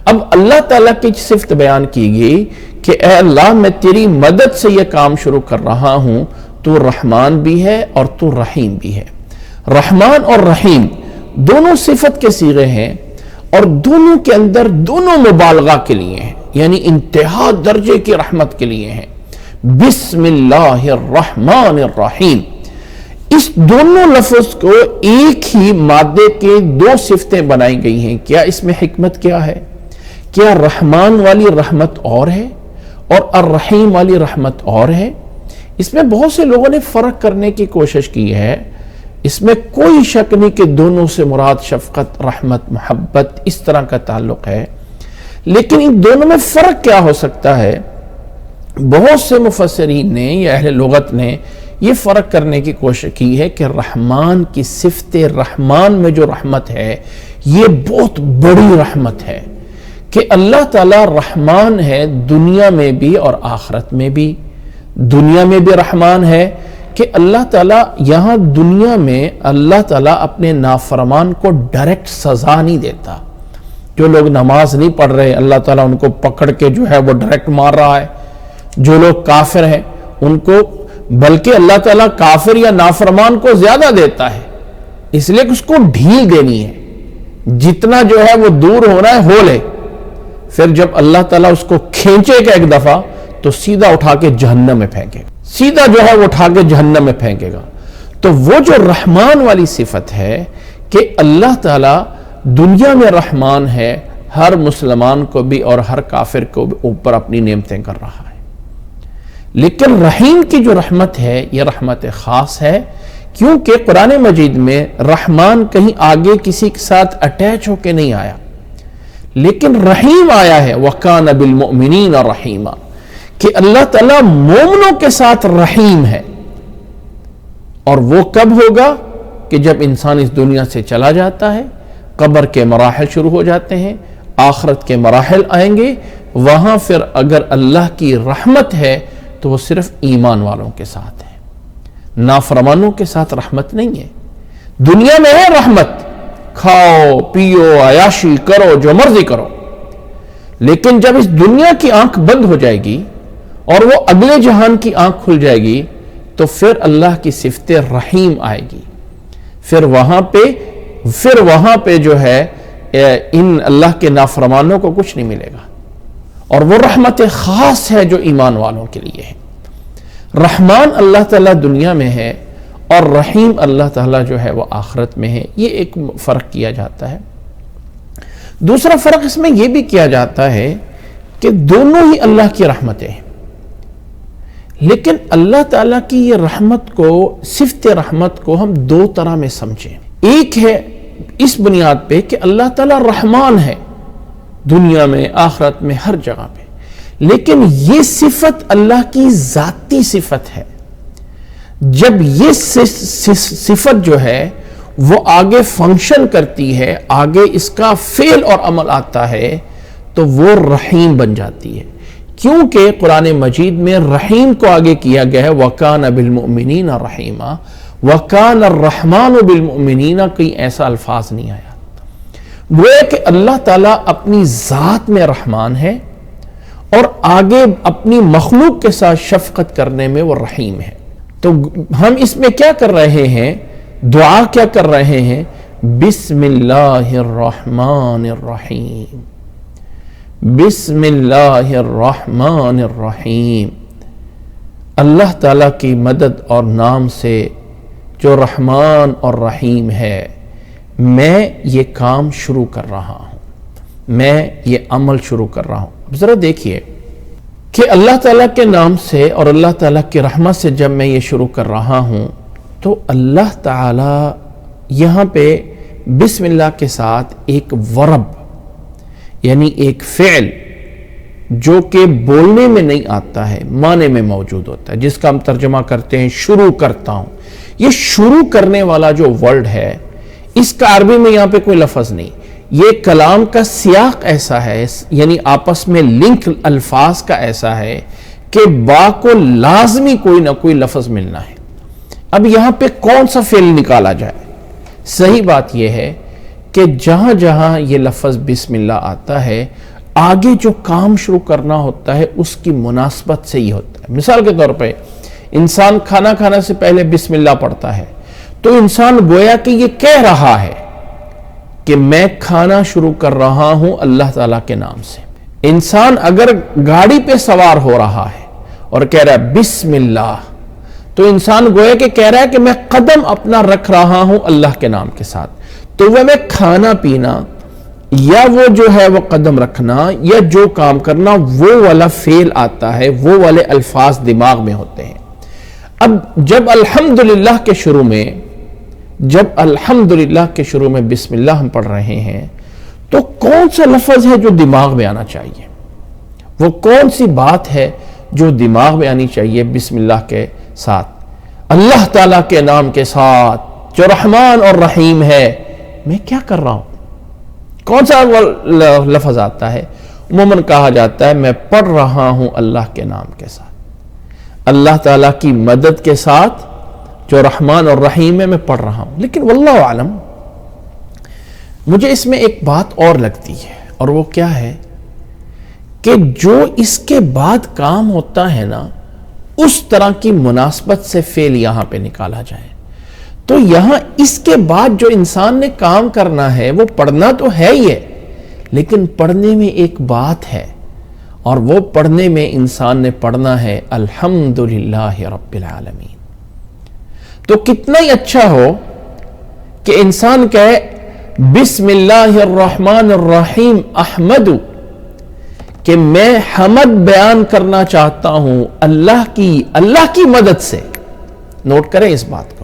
اب اللہ تعالیٰ کی صفت بیان کی گئی کہ اے اللہ میں تیری مدد سے یہ کام شروع کر رہا ہوں، تو رحمان بھی ہے اور تو رحیم بھی ہے۔ رحمان اور رحیم دونوں صفت کے صیغے ہیں، اور دونوں کے اندر دونوں مبالغہ کے لیے ہیں، یعنی انتہا درجے کی رحمت کے لیے ہیں۔ بسم اللہ الرحمن الرحیم، اس دونوں لفظ کو ایک ہی مادے کے دو صفتیں بنائی گئی ہیں۔ کیا اس میں حکمت کیا ہے؟ کیا رحمان والی رحمت اور ہے اور الرحیم والی رحمت اور ہے؟ اس میں بہت سے لوگوں نے فرق کرنے کی کوشش کی ہے۔ اس میں کوئی شک نہیں کہ دونوں سے مراد شفقت، رحمت، محبت اس طرح کا تعلق ہے، لیکن ان دونوں میں فرق کیا ہو سکتا ہے؟ بہت سے مفسرین نے یا اہل لغت نے یہ فرق کرنے کی کوشش کی ہے کہ رحمان کی صفت رحمان میں جو رحمت ہے یہ بہت بڑی رحمت ہے، کہ اللہ تعالیٰ رحمان ہے دنیا میں بھی اور آخرت میں بھی۔ دنیا میں بھی رحمان ہے کہ اللہ تعالیٰ یہاں دنیا میں اللہ تعالیٰ اپنے نافرمان کو ڈائریکٹ سزا نہیں دیتا۔ جو لوگ نماز نہیں پڑھ رہے اللہ تعالیٰ ان کو پکڑ کے جو ہے وہ ڈائریکٹ مار رہا ہے۔ جو لوگ کافر ہیں ان کو، بلکہ اللہ تعالیٰ کافر یا نافرمان کو زیادہ دیتا ہے، اس لیے کہ اس کو ڈھیل دینی ہے، جتنا جو ہے وہ دور ہونا ہے ہو لے۔ پھر جب اللہ تعالیٰ اس کو کھینچے گا ایک دفعہ تو سیدھا اٹھا کے جہنم میں پھینکے گا، سیدھا جو ہے وہ اٹھا کے جہنم میں پھینکے گا۔ تو وہ جو رحمان والی صفت ہے کہ اللہ تعالیٰ دنیا میں رحمان ہے، ہر مسلمان کو بھی اور ہر کافر کو بھی اوپر اپنی نعمتیں کر رہا ہے، لیکن رحیم کی جو رحمت ہے یہ رحمت خاص ہے، کیونکہ قرآن مجید میں رحمان کہیں آگے کسی کے ساتھ اٹیچ ہو کے نہیں آیا، لیکن رحیم آیا ہے، وَكَانَ بِالْمُؤْمِنِينَ رَحِيمًا، کہ اللہ تعالیٰ مومنوں کے ساتھ رحیم ہے۔ اور وہ کب ہوگا؟ کہ جب انسان اس دنیا سے چلا جاتا ہے، قبر کے مراحل شروع ہو جاتے ہیں، آخرت کے مراحل آئیں گے، وہاں پھر اگر اللہ کی رحمت ہے تو وہ صرف ایمان والوں کے ساتھ ہے، نافرمانوں کے ساتھ رحمت نہیں ہے۔ دنیا میں ہے رحمت، کھاؤ پیو عیاشی کرو جو مرضی کرو، لیکن جب اس دنیا کی آنکھ بند ہو جائے گی اور وہ اگلے جہان کی آنکھ کھل جائے گی تو پھر اللہ کی صفت رحیم آئے گی، پھر وہاں پہ جو ہے ان اللہ کے نافرمانوں کو کچھ نہیں ملے گا، اور وہ رحمت خاص ہے جو ایمان والوں کے لیے ہے۔ رحمان اللہ تعالیٰ دنیا میں ہے اور رحیم اللہ تعالیٰ جو ہے وہ آخرت میں ہے، یہ ایک فرق کیا جاتا ہے۔ دوسرا فرق اس میں یہ بھی کیا جاتا ہے کہ دونوں ہی اللہ کی رحمتیں ہیں، لیکن اللہ تعالیٰ کی یہ رحمت کو، صفت رحمت کو ہم دو طرح میں سمجھیں۔ ایک ہے اس بنیاد پہ کہ اللہ تعالیٰ رحمان ہے دنیا میں، آخرت میں، ہر جگہ پہ، لیکن یہ صفت اللہ کی ذاتی صفت ہے۔ جب یہ صفت جو ہے وہ آگے فنکشن کرتی ہے، آگے اس کا فعل اور عمل آتا ہے تو وہ رحیم بن جاتی ہے، کیونکہ قرآن مجید میں رحیم کو آگے کیا گیا ہے وَكَانَ بِالْمُؤْمِنِينَ رَحِيمًا، وَكَانَ الرَّحْمَانُ بِالْمُؤْمِنِينَ، کوئی ایسا الفاظ نہیں آیا۔ وہ کہ اللہ تعالیٰ اپنی ذات میں رحمان ہے اور آگے اپنی مخلوق کے ساتھ شفقت کرنے میں وہ رحیم ہے۔ تو ہم اس میں کیا کر رہے ہیں؟ دعا کیا کر رہے ہیں؟ بسم اللہ الرحمن الرحیم، بسم اللہ الرحمن الرحیم۔ اللہ تعالیٰ کی مدد اور نام سے جو رحمان اور رحیم ہے، میں یہ کام شروع کر رہا ہوں، میں یہ عمل شروع کر رہا ہوں۔ ذرا دیکھیے کہ اللہ تعالیٰ کے نام سے اور اللہ تعالیٰ کی رحمت سے جب میں یہ شروع کر رہا ہوں تو اللہ تعالیٰ یہاں پہ بسم اللہ کے ساتھ ایک ورب یعنی ایک فعل جو کہ بولنے میں نہیں آتا ہے، معنی میں موجود ہوتا ہے، جس کا ہم ترجمہ کرتے ہیں شروع کرتا ہوں۔ یہ شروع کرنے والا جو ورڈ ہے، اس کا عربی میں یہاں پہ کوئی لفظ نہیں، یہ کلام کا سیاق ایسا ہے، یعنی آپس میں لنک الفاظ کا ایسا ہے کہ با کو لازمی کوئی نہ کوئی لفظ ملنا ہے۔ اب یہاں پہ کون سا فعل نکالا جائے؟ صحیح بات یہ ہے کہ جہاں جہاں یہ لفظ بسم اللہ آتا ہے، آگے جو کام شروع کرنا ہوتا ہے اس کی مناسبت سے ہی ہوتا ہے۔ مثال کے طور پہ انسان کھانا کھانے سے پہلے بسم اللہ پڑھتا ہے تو انسان گویا کہ یہ کہہ رہا ہے کہ میں کھانا شروع کر رہا ہوں اللہ تعالیٰ کے نام سے۔ انسان اگر گاڑی پہ سوار ہو رہا ہے اور کہہ رہا ہے بسم اللہ، تو انسان گویا کہ کہہ رہا ہے کہ میں قدم اپنا رکھ رہا ہوں اللہ کے نام کے ساتھ۔ تو وہ میں کھانا پینا یا وہ جو ہے وہ قدم رکھنا یا جو کام کرنا، وہ والا فعل آتا ہے، وہ والے الفاظ دماغ میں ہوتے ہیں۔ اب جب الحمدللہ کے شروع میں بسم اللہ ہم پڑھ رہے ہیں تو کون سا لفظ ہے جو دماغ میں آنا چاہیے؟ وہ کون سی بات ہے جو دماغ میں آنی چاہیے بسم اللہ کے ساتھ؟ اللہ تعالیٰ کے نام کے ساتھ جو رحمان اور رحیم ہے، میں کیا کر رہا ہوں؟ کون سا لفظ آتا ہے؟ عموماً کہا جاتا ہے میں پڑھ رہا ہوں اللہ کے نام کے ساتھ، اللہ تعالیٰ کی مدد کے ساتھ جو رحمان اور رحیم ہے میں پڑھ رہا ہوں۔ لیکن واللہ عالم مجھے اس میں ایک بات اور لگتی ہے، اور وہ کیا ہے کہ جو اس کے بعد کام ہوتا ہے نا، اس طرح کی مناسبت سے فعل یہاں پہ نکالا جائے تو یہاں اس کے بعد جو انسان نے کام کرنا ہے وہ پڑھنا تو ہے ہی ہے، لیکن پڑھنے میں ایک بات ہے، اور وہ پڑھنے میں انسان نے پڑھنا ہے الحمدللہ رب العالمین۔ تو کتنا ہی اچھا ہو کہ انسان کہے بسم اللہ الرحمن الرحیم احمد، کہ میں حمد بیان کرنا چاہتا ہوں اللہ کی مدد سے۔ نوٹ کریں اس بات کو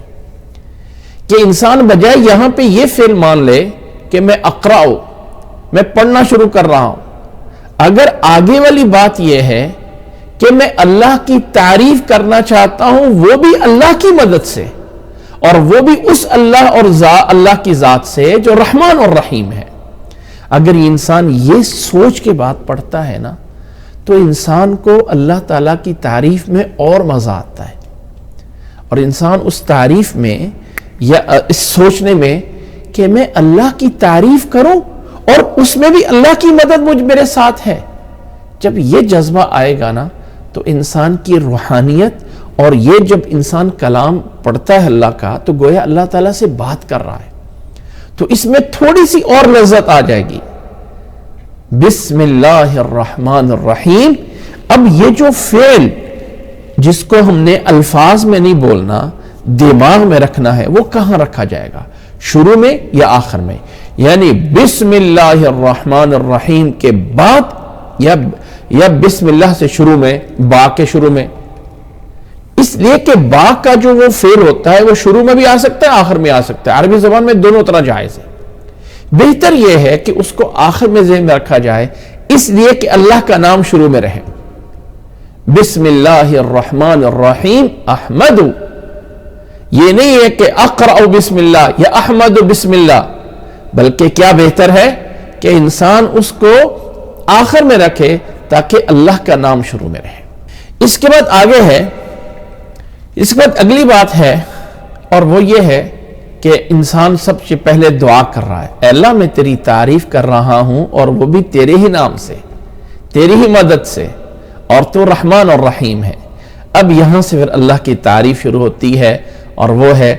کہ انسان بجائے یہاں پہ یہ فعل مان لے کہ میں اقرأ، میں پڑھنا شروع کر رہا ہوں، اگر آگے والی بات یہ ہے کہ میں اللہ کی تعریف کرنا چاہتا ہوں وہ بھی اللہ کی مدد سے، اور وہ بھی اس اللہ اور اللہ کی ذات سے جو رحمان اور رحیم ہے، اگر یہ انسان یہ سوچ کے بات پڑھتا ہے نا تو انسان کو اللہ تعالیٰ کی تعریف میں اور مزہ آتا ہے، اور انسان اس تعریف میں یا اس سوچنے میں کہ میں اللہ کی تعریف کروں اور اس میں بھی اللہ کی مدد میرے ساتھ ہے، جب یہ جذبہ آئے گا نا تو انسان کی روحانیت، اور یہ جب انسان کلام پڑھتا ہے اللہ کا تو گویا اللہ تعالیٰ سے بات کر رہا ہے، تو اس میں تھوڑی سی اور لذت آ جائے گی۔ بسم اللہ الرحمن الرحیم۔ اب یہ جو فعل جس کو ہم نے الفاظ میں نہیں بولنا، دماغ میں رکھنا ہے، وہ کہاں رکھا جائے گا؟ شروع میں یا آخر میں؟ یعنی بسم اللہ الرحمن الرحیم کے بعد یا بسم اللہ سے شروع میں، با کے شروع میں؟ اس لیے کہ با کا جو وہ فعل ہوتا ہے وہ شروع میں بھی آ سکتا ہے، آخر میں آ سکتا ہے، عربی زبان میں دونوں طرح جائز ہے۔ بہتر یہ ہے کہ اس کو آخر میں ذہن میں رکھا جائے، اس لیے کہ اللہ کا نام شروع میں رہے۔ بسم اللہ الرحمن الرحیم احمد، یہ نہیں ہے کہ اقرأ بسم اللہ یا احمد بسم اللہ، بلکہ کیا بہتر ہے کہ انسان اس کو آخر میں رکھے تاکہ اللہ کا نام شروع میں رہے۔ اس کے بعد آگے ہے، اس کے بعد اگلی بات ہے، اور وہ یہ ہے کہ انسان سب سے پہلے دعا کر رہا ہے، اے اللہ میں تیری تعریف کر رہا ہوں، اور وہ بھی تیرے ہی نام سے، تیری ہی مدد سے، اور تو رحمان اور رحیم ہے۔ اب یہاں سے پھر اللہ کی تعریف شروع ہوتی ہے، اور وہ ہے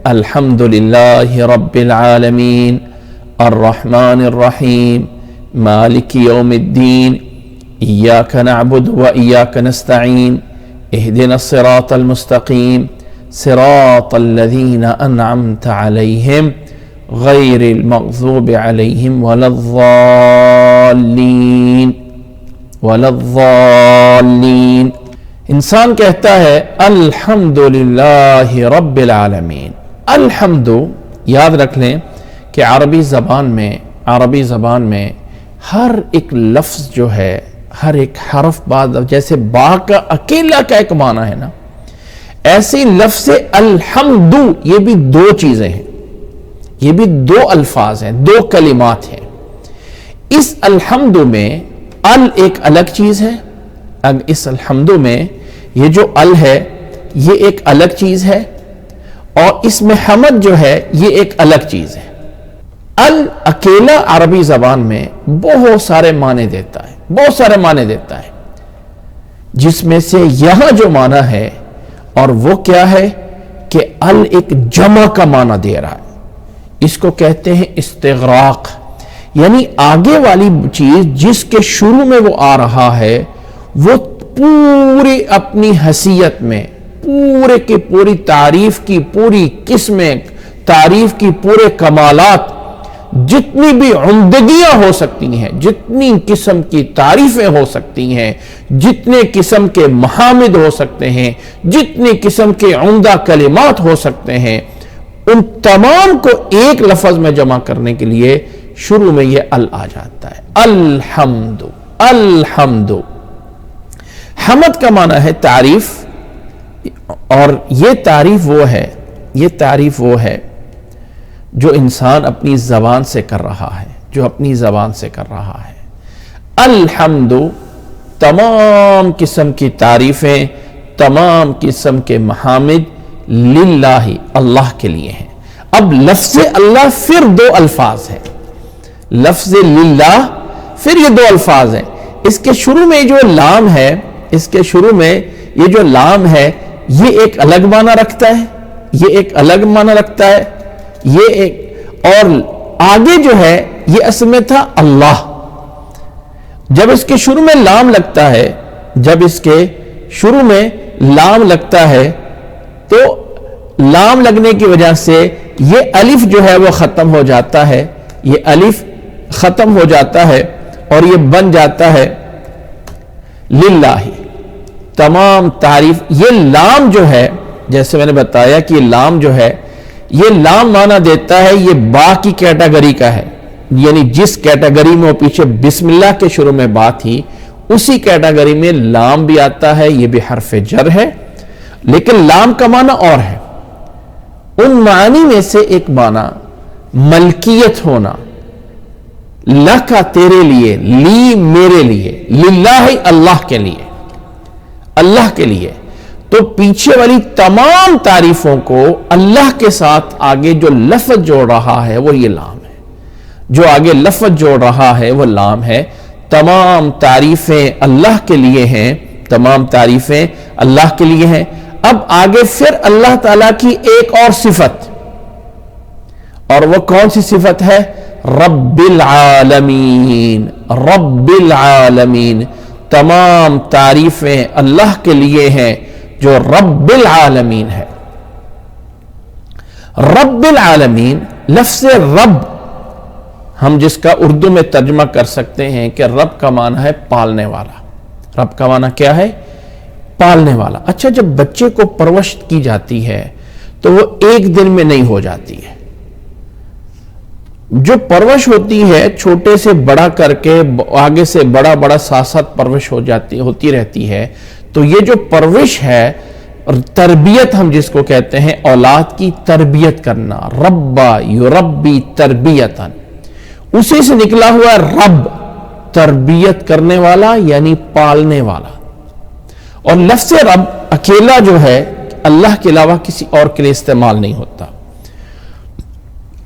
الحمدللہ رب العالمین الرحمن الرحیم مالک یوم الدین ایاک نعبد و ایاک نستعین اهدنا الصراط المستقيم صراط الذين أنعمت عليهم غير المغضوب عليهم ولا الضالين. انسان کہتا ہے الحمدللہ رب العالمین. الحمد، یاد رکھ لیں کہ عربی زبان میں ہر ایک لفظ جو ہے، ہر ایک حرف بعد، جیسے با کا اکیلا کا ایک معنی ہے نا، ایسے لفظ الحمد یہ بھی دو چیزیں ہیں، یہ بھی دو الفاظ ہیں، دو کلمات ہیں. اس الحمد میں ال ایک الگ چیز ہے. اس الحمد میں یہ جو ال ہے یہ ایک الگ چیز ہے، اور اس میں حمد جو ہے یہ ایک الگ چیز ہے. ال اکیلا عربی زبان میں بہت سارے معنی دیتا ہے، جس میں سے یہاں جو معنی ہے اور وہ کیا ہے کہ ال ایک جمع کا معنی دے رہا ہے. اس کو کہتے ہیں استغراق، یعنی آگے والی چیز جس کے شروع میں وہ آ رہا ہے وہ پوری اپنی حیثیت میں پورے کی پوری تعریف کی پوری قسمیں، تعریف کی پورے کمالات، جتنی بھی عمدگیاں ہو سکتی ہیں، جتنی قسم کی تعریفیں ہو سکتی ہیں، جتنے قسم کے محامد ہو سکتے ہیں، جتنی قسم کے عمدہ کلمات ہو سکتے ہیں، ان تمام کو ایک لفظ میں جمع کرنے کے لیے شروع میں یہ ال آ جاتا ہے. الحمد. حمد کا معنی ہے تعریف، اور یہ تعریف وہ ہے جو انسان اپنی زبان سے کر رہا ہے، الحمد تمام قسم کی تعریفیں، تمام قسم کے محامد للہ اللہ کے لیے ہیں. اب لفظ اللہ پھر دو الفاظ ہیں، لفظ للہ پھر یہ دو الفاظ ہیں. اس کے شروع میں جو لام ہے، یہ ایک الگ معنی رکھتا ہے، یہ ایک، اور آگے جو ہے یہ اصل میں تھا اللہ. جب اس کے شروع میں لام لگتا ہے تو لام لگنے کی وجہ سے یہ الف جو ہے وہ ختم ہو جاتا ہے، اور یہ بن جاتا ہے للہ. تمام تعریف. یہ لام جو ہے، جیسے میں نے بتایا کہ یہ لام جو ہے، یہ لام معنی دیتا ہے یہ با کی کیٹیگری کا ہے، یعنی جس کیٹیگری میں وہ پیچھے بسم اللہ کے شروع میں با تھی، اسی کیٹیگری میں لام بھی آتا ہے. یہ بھی حرف جر ہے، لیکن لام کا معنی اور ہے. ان معنی میں سے ایک معنی ملکیت ہونا، لکا تیرے لیے، لی میرے لیے، للہ اللہ کے لیے. تو پیچھے والی تمام تعریفوں کو اللہ کے ساتھ آگے جو لفظ جوڑ رہا ہے وہ یہ لام ہے، تمام تعریفیں اللہ کے لیے ہیں. اب آگے پھر اللہ تعالیٰ کی ایک اور صفت، اور وہ کون سی صفت ہے؟ رب العالمین. تمام تعریفیں اللہ کے لیے ہیں جو رب العالمین ہے. رب العالمین، لفظ رب ہم جس کا اردو میں ترجمہ کر سکتے ہیں کہ رب کا معنی ہے پالنے والا. رب کا معنی کیا ہے؟ پالنے والا. اچھا، جب بچے کو پرورش کی جاتی ہے تو وہ ایک دن میں نہیں ہو جاتی ہے. جو پرورش ہوتی ہے چھوٹے سے بڑا کر کے آگے سے بڑا ساتھ پرورش ہوتی رہتی ہے. تو یہ جو پرورش ہے، تربیت ہم جس کو کہتے ہیں، اولاد کی تربیت کرنا، ربا یربی تربیتاً، اسی سے نکلا ہوا رب، تربیت کرنے والا یعنی پالنے والا. اور لفظ رب اکیلا جو ہے اللہ کے علاوہ کسی اور کے لیے استعمال نہیں ہوتا.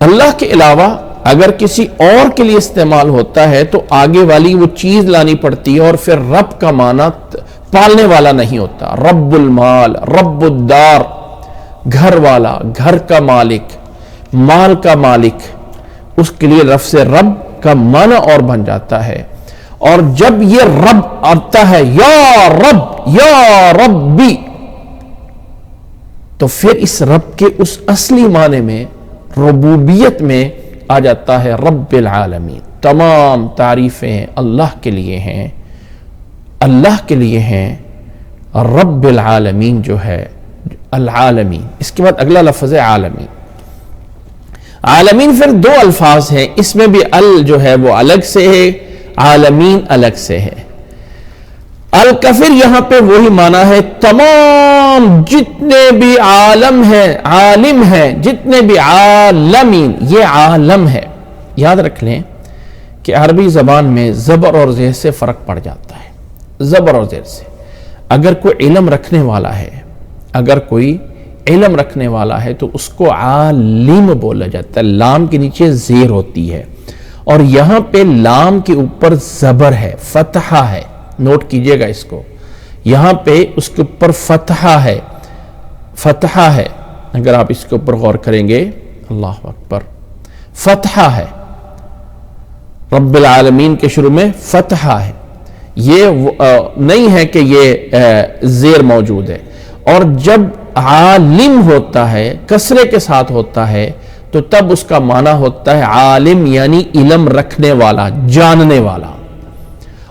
اللہ کے علاوہ اگر کسی اور کے لیے استعمال ہوتا ہے تو آگے والی وہ چیز لانی پڑتی ہے، اور پھر رب کا معنی پالنے والا نہیں ہوتا. رب المال، رب الدار، گھر والا، گھر کا مالک، مال کا مالک، اس کے لیے لفظ رب کا معنی اور بن جاتا ہے. اور جب یہ رب آتا ہے یا ربی، تو پھر اس رب کے اس اصلی معنی میں ربوبیت میں آ جاتا ہے رب العالمین. تمام تعریفیں اللہ کے لیے ہیں، اللہ کے لیے ہیں. رب العالمین جو ہے العالمین، اس کے بعد اگلا لفظ ہے عالمین. عالمین پھر دو الفاظ ہیں، اس میں بھی ال جو ہے وہ الگ سے ہے، عالمین الگ سے ہے. الکفر یہاں پہ وہی معنی ہے تمام جتنے بھی عالم ہیں، عالم ہیں، جتنے بھی عالمین، یہ عالم ہے. یاد رکھ لیں کہ عربی زبان میں زبر اور زیر سے فرق پڑ جاتا ہے. زبر اور زیر سے اگر کوئی علم رکھنے والا ہے، اگر کوئی علم رکھنے والا ہے تو اس کو عالم بولا جاتا ہے. لام کے نیچے زیر ہوتی ہے اور یہاں پہ لام کے اوپر زبر ہے، فتحہ ہے. نوٹ کیجئے گا اس کو، یہاں پہ اس کے اوپر فتحہ ہے، فتحہ ہے. اگر آپ اس کے اوپر غور کریں گے، اللہ اکبر، فتحہ ہے. رب العالمین کے شروع میں فتحہ ہے. یہ نہیں ہے کہ یہ زیر موجود ہے. اور جب عالم ہوتا ہے کسرے کے ساتھ ہوتا ہے تو تب اس کا معنی ہوتا ہے عالم، یعنی علم رکھنے والا، جاننے والا.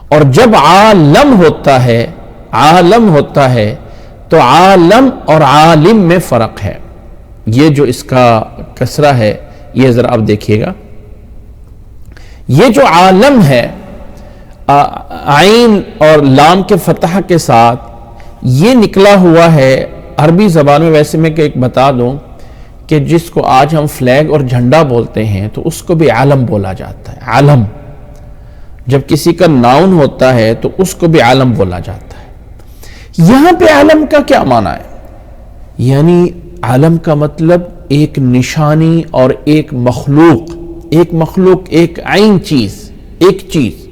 اور جب عالم ہوتا ہے، عالم ہوتا ہے تو عالم اور عالم میں فرق ہے. یہ جو اس کا کسرہ ہے یہ ذرا آپ دیکھیے گا، یہ جو عالم ہے عین اور لام کے فتح کے ساتھ یہ نکلا ہوا ہے عربی زبان میں. ویسے میں ایک بتا دوں کہ جس کو آج ہم فلیگ اور جھنڈا بولتے ہیں تو اس کو بھی عالم بولا جاتا ہے. عالم جب کسی کا ناؤن ہوتا ہے تو اس کو بھی عالم بولا جاتا ہے. یہاں پہ عالم کا کیا معنی ہے؟ یعنی عالم کا مطلب ایک نشانی اور ایک مخلوق، ایک عین چیز، ایک چیز.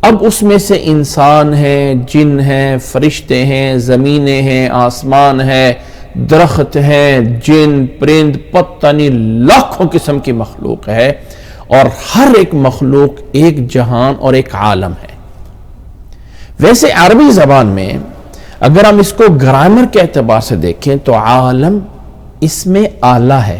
اب اس میں سے انسان ہیں، جن ہیں، فرشتے ہیں، زمینیں ہیں، آسمان ہے، درخت ہیں، جن، پرند، پتہ نہیں لاکھوں قسم کی مخلوق ہے. اور ہر ایک مخلوق ایک جہان اور ایک عالم ہے. ویسے عربی زبان میں اگر ہم اس کو گرامر کے اعتبار سے دیکھیں تو عالم اس میں آلہ ہے.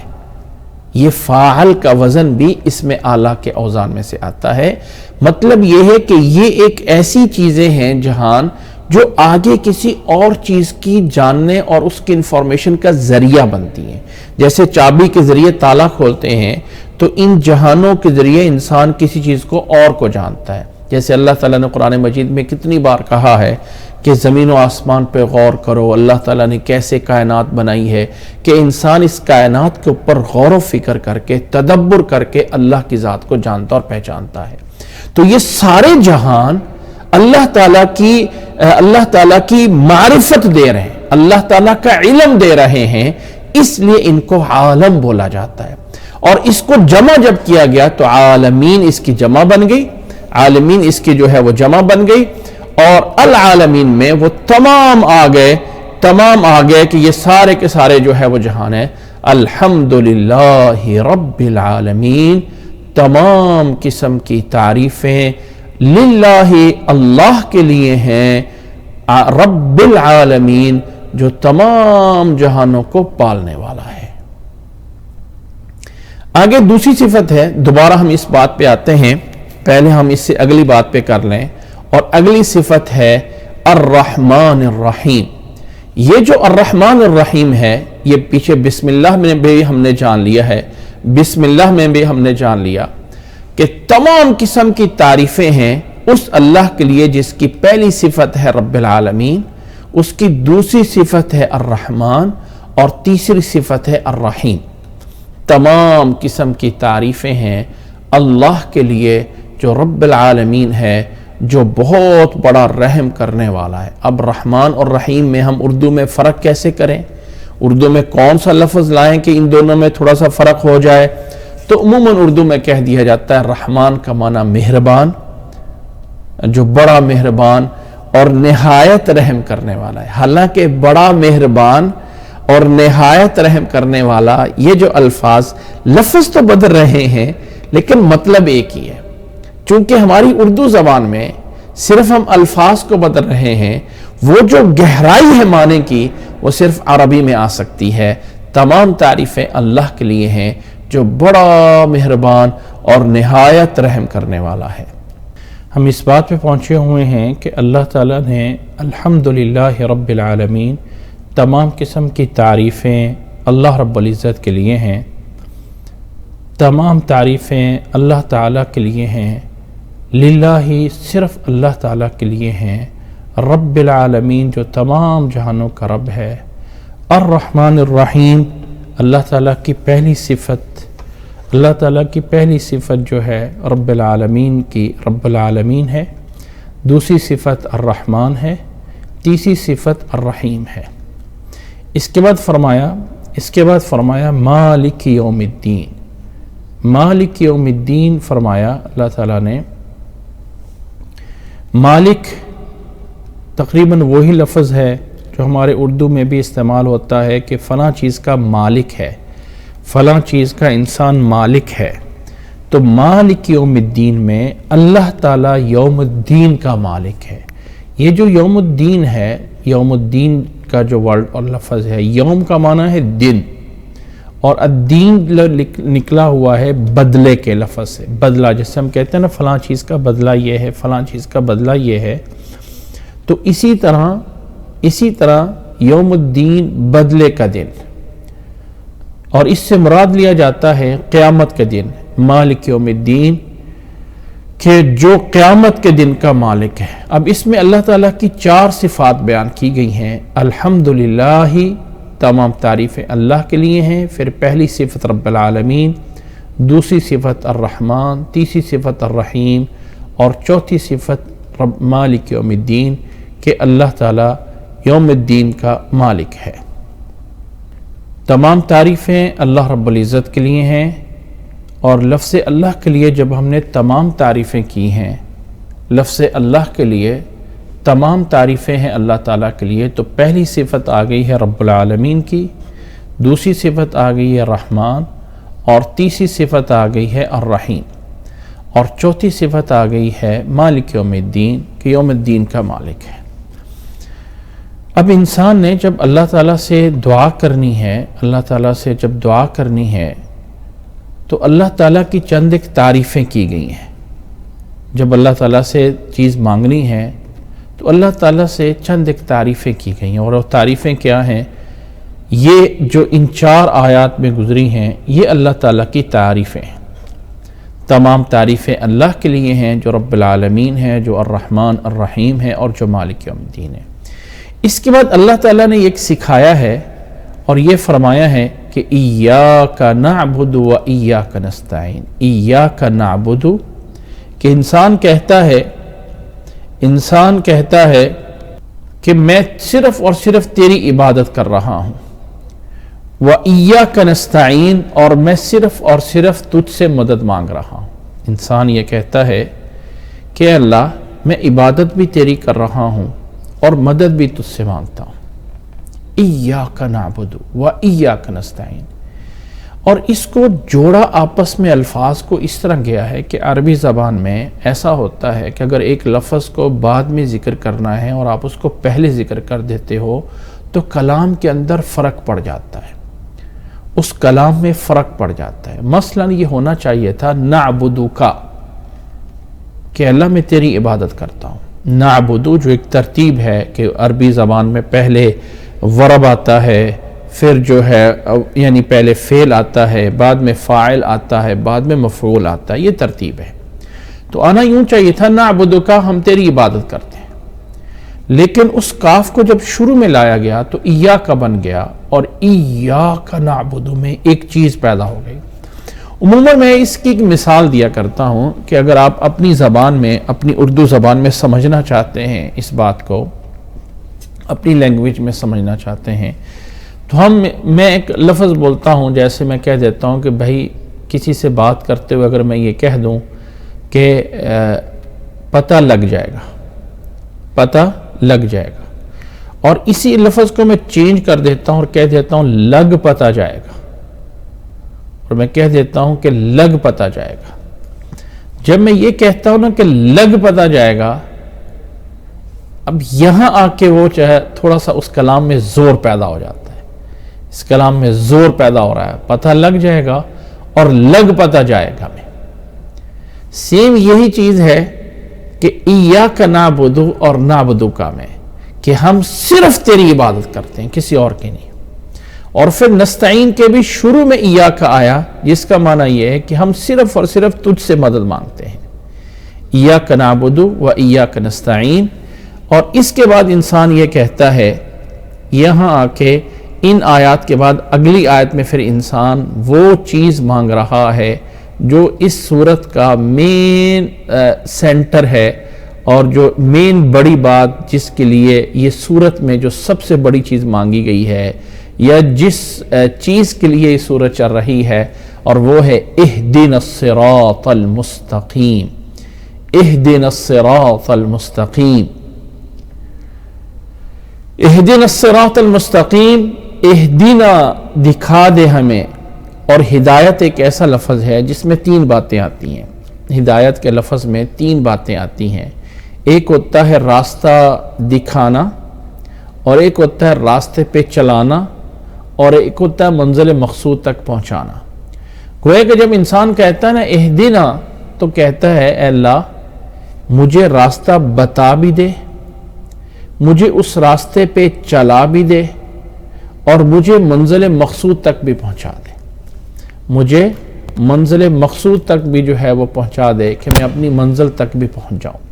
یہ فاعل کا وزن بھی اس میں آلہ کے اوزان میں سے آتا ہے. مطلب یہ ہے کہ یہ ایک ایسی چیزیں ہیں جہان جو آگے کسی اور چیز کی جاننے اور اس کی انفارمیشن کا ذریعہ بنتی ہیں. جیسے چابی کے ذریعے تالا کھولتے ہیں تو ان جہانوں کے ذریعے انسان کسی چیز کو اور کو جانتا ہے. جیسے اللہ تعالیٰ نے قرآن مجید میں کتنی بار کہا ہے کہ زمین و آسمان پہ غور کرو، اللہ تعالیٰ نے کیسے کائنات بنائی ہے، کہ انسان اس کائنات کے اوپر غور و فکر کر کے، تدبر کر کے اللہ کی ذات کو جانتا اور پہچانتا ہے. تو یہ سارے جہان اللہ تعالیٰ کی معرفت دے رہے ہیں، اللہ تعالیٰ کا علم دے رہے ہیں، اس لیے ان کو عالم بولا جاتا ہے. اور اس کو جمع جب کیا گیا تو عالمین اس کی جمع بن گئی، عالمین اس کی جو ہے وہ جمع بن گئی. اور العالمین میں وہ تمام آ گئے کہ یہ سارے کے سارے جو ہے وہ جہان ہے. الحمدللہ رب العالمین، تمام قسم کی تعریفیں للہ اللہ کے لیے ہیں، رب العالمین جو تمام جہانوں کو پالنے والا ہے. آگے دوسری صفت ہے، دوبارہ ہم اس بات پہ آتے ہیں، پہلے ہم اس سے اگلی بات پہ کر لیں. اور اگلی صفت ہے الرحمن الرحیم. یہ جو الرحمن الرحیم ہے یہ پیچھے بسم اللہ میں بھی ہم نے جان لیا ہے، بسم اللہ میں بھی ہم نے جان لیا کہ تمام قسم کی تعریفیں ہیں اس اللہ کے لیے جس کی پہلی صفت ہے رب العالمین، اس کی دوسری صفت ہے الرحمن اور تیسری صفت ہے الرحیم. تمام قسم کی تعریفیں ہیں اللہ کے لیے جو رب العالمین ہے، جو بہت بڑا رحم کرنے والا ہے. اب رحمان اور رحیم میں ہم اردو میں فرق کیسے کریں؟ اردو میں کون سا لفظ لائیں کہ ان دونوں میں تھوڑا سا فرق ہو جائے؟ تو عموماً اردو میں کہہ دیا جاتا ہے رحمان کا معنی مہربان، جو بڑا مہربان اور نہایت رحم کرنے والا ہے. حالانکہ بڑا مہربان اور نہایت رحم کرنے والا یہ جو الفاظ لفظ تو بدل رہے ہیں لیکن مطلب ایک ہی ہے. چونکہ ہماری اردو زبان میں صرف ہم الفاظ کو بدل رہے ہیں، وہ جو گہرائی ہے معنی کی وہ صرف عربی میں آ سکتی ہے۔ تمام تعریفیں اللہ کے لیے ہیں جو بڑا مہربان اور نہایت رحم کرنے والا ہے۔ ہم اس بات پہ پہنچے ہوئے ہیں کہ اللہ تعالیٰ نے الحمدللہ رب العالمین، تمام قسم کی تعریفیں اللہ رب العزت کے لیے ہیں، تمام تعریفیں اللہ تعالیٰ کے لیے ہیں، للہ صرف اللہ تعالیٰ کے لیے ہیں، رب العالمین جو تمام جہانوں کا رب ہے، الرحمن الرحیم اللہ تعالیٰ کی پہلی صفت، اللہ تعالیٰ کی پہلی صفت جو ہے رب العالمین کی رب العالمین ہے، دوسری صفت الرحمن ہے، تیسری صفت الرحیم ہے۔ اس کے بعد فرمایا مالک یوم الدین، مالک یوم الدین فرمایا اللہ تعالیٰ نے۔ مالک تقریباً وہی لفظ ہے جو ہمارے اردو میں بھی استعمال ہوتا ہے کہ فلاں چیز کا مالک ہے، فلاں چیز کا انسان مالک ہے۔ تو مالک یوم الدین میں اللہ تعالیٰ یوم الدین کا مالک ہے۔ یہ جو یوم الدین ہے، یوم الدین کا جو ورڈ اور لفظ ہے، یوم کا معنی ہے دن، اور الدین نکلا ہوا ہے بدلے کے لفظ سے، بدلہ، جیسے ہم کہتے ہیں نا فلاں چیز کا بدلہ یہ ہے، فلاں چیز کا بدلہ یہ ہے۔ تو اسی طرح یوم الدین بدلے کا دن، اور اس سے مراد لیا جاتا ہے قیامت کے دن، مالک یوم الدین، کہ جو قیامت کے دن کا مالک ہے۔ اب اس میں اللہ تعالیٰ کی 4 صفات بیان کی گئی ہیں۔ الحمدللہ، تمام تعریفیں اللہ کے لیے ہیں، پھر پہلی صفت رب العالمین، دوسری صفت الرحمن، تیسری صفت الرحیم، اور چوتھی صفت مالک یوم الدین، کہ اللہ تعالیٰ یوم الدین کا مالک ہے۔ تمام تعریفیں اللہ رب العزت کے لیے ہیں، اور لفظ اللہ کے لیے جب ہم نے تمام تعریفیں کی ہیں، لفظ اللہ کے لیے تمام تعریفیں ہیں اللہ تعالیٰ کے لیے، تو پہلی صفت آ گئی ہے رب العالمین کی، دوسری صفت آ گئی ہے رحمان، اور تیسری صفت آ گئی ہے الرحیم، اور چوتھی صفت آ گئی ہے مالک یوم الدین، کہ یوم الدین کا مالک ہے۔ اب انسان نے جب اللہ تعالیٰ سے دعا کرنی ہے، اللہ تعالیٰ سے جب دعا کرنی ہے تو اللہ تعالیٰ کی چند ایک تعریفیں کی گئی ہیں۔ جب اللہ تعالیٰ سے چیز مانگنی ہے تو اللہ تعالیٰ سے چند ایک تعریفیں کی گئی ہیں، اور وہ تعریفیں کیا ہیں؟ یہ جو ان 4 آیات میں گزری ہیں یہ اللہ تعالیٰ کی تعریفیں ہیں۔ تمام تعریفیں اللہ کے لیے ہیں جو رب العالمین ہے، جو الرحمن الرحیم ہے، اور جو مالک یوم الدین ہے۔ اس کے بعد اللہ تعالیٰ نے ایک سکھایا ہے اور یہ فرمایا ہے کہ ایاک نعبد و ایاک نستعین، ایاک نعبد، کہ انسان کہتا ہے کہ میں صرف اور صرف تیری عبادت کر رہا ہوں، وَإِيَّاكَ نَسْتَعِينُ، اور میں صرف اور صرف تجھ سے مدد مانگ رہا ہوں۔ انسان یہ کہتا ہے کہ اللہ میں عبادت بھی تیری کر رہا ہوں اور مدد بھی تجھ سے مانگتا ہوں۔ ایاک نعبد وایاک نستعین، اور اس کو جوڑا آپس میں الفاظ کو اس طرح گیا ہے کہ عربی زبان میں ایسا ہوتا ہے کہ اگر ایک لفظ کو بعد میں ذکر کرنا ہے اور آپ اس کو پہلے ذکر کر دیتے ہو تو کلام کے اندر فرق پڑ جاتا ہے، اس کلام میں فرق پڑ جاتا ہے۔ مثلا یہ ہونا چاہیے تھا نعبدک، کہ اللہ میں تیری عبادت کرتا ہوں۔ نعبدو جو ایک ترتیب ہے کہ عربی زبان میں پہلے ورب آتا ہے، پھر جو ہے یعنی پہلے فعل آتا ہے، بعد میں فاعل آتا ہے، بعد میں مفعول آتا ہے، یہ ترتیب ہے۔ تو آنا یوں چاہیے تھا نعبدک، ہم تیری عبادت کرتے ہیں، لیکن اس کاف کو جب شروع میں لایا گیا تو ایاک بن گیا، اور ایاک نعبد میں ایک چیز پیدا ہو گئی۔ عموماً میں اس کی ایک مثال دیا کرتا ہوں کہ اگر آپ اپنی زبان میں، اپنی اردو زبان میں سمجھنا چاہتے ہیں، اس بات کو اپنی لینگویج میں سمجھنا چاہتے ہیں، تو میں ایک لفظ بولتا ہوں، جیسے میں کہہ دیتا ہوں کہ بھائی کسی سے بات کرتے ہوئے اگر میں یہ کہہ دوں کہ پتہ لگ جائے گا، پتہ لگ جائے گا، اور اسی لفظ کو میں چینج کر دیتا ہوں اور کہہ دیتا ہوں لگ پتہ جائے گا، اور میں کہہ دیتا ہوں کہ لگ پتہ جائے گا، جب میں یہ کہتا ہوں نا کہ لگ پتہ جائے گا، اب یہاں آ کے وہ چاہے تھوڑا سا اس کلام میں زور پیدا ہو جاتا ہے، اس کلام میں زور پیدا ہو رہا ہے، پتہ لگ جائے گا اور لگ پتہ جائے گا میں. سیم یہی چیز ہے کہ ایاک نعبد اور نعبدو کا میں، کہ ہم صرف تیری عبادت کرتے ہیں، کسی اور کی نہیں. اور پھر نستعین کے بھی شروع میں ایاک آیا، جس کا معنی یہ ہے کہ ہم صرف اور صرف تجھ سے مدد مانگتے ہیں. ایاک نعبد و ایاک نستعین. اور اس کے بعد انسان یہ کہتا ہے یہاں آ کے ان آیات کے بعد اگلی آیت میں پھر انسان وہ چیز مانگ رہا ہے جو اس صورت کا مین سینٹر ہے، اور جو مین بڑی بات جس کے لیے یہ صورت میں جو سب سے بڑی چیز مانگی گئی ہے، یا جس چیز کے لیے یہ صورت چل رہی ہے، اور وہ ہے اہدنا الصراط المستقیم. اہدنا الصراط المستقیم. اہدنا الصراط المستقیم، اہدنا دکھا دے ہمیں. اور ہدایت ایک ایسا لفظ ہے جس میں 3 باتیں آتی ہیں. ہدایت کے لفظ میں 3 باتیں آتی ہیں. ایک ہوتا ہے راستہ دکھانا، اور ایک ہوتا ہے راستے پہ چلانا، اور ایک ہوتا ہے منزل مقصود تک پہنچانا. گویا کہ جب انسان کہتا ہے نا اہدنا، تو کہتا ہے اے اللہ مجھے راستہ بتا بھی دے، مجھے اس راستے پہ چلا بھی دے، اور مجھے منزل مقصود تک بھی پہنچا دے. مجھے منزل مقصود تک بھی جو ہے وہ پہنچا دے کہ میں اپنی منزل تک بھی پہنچ جاؤں.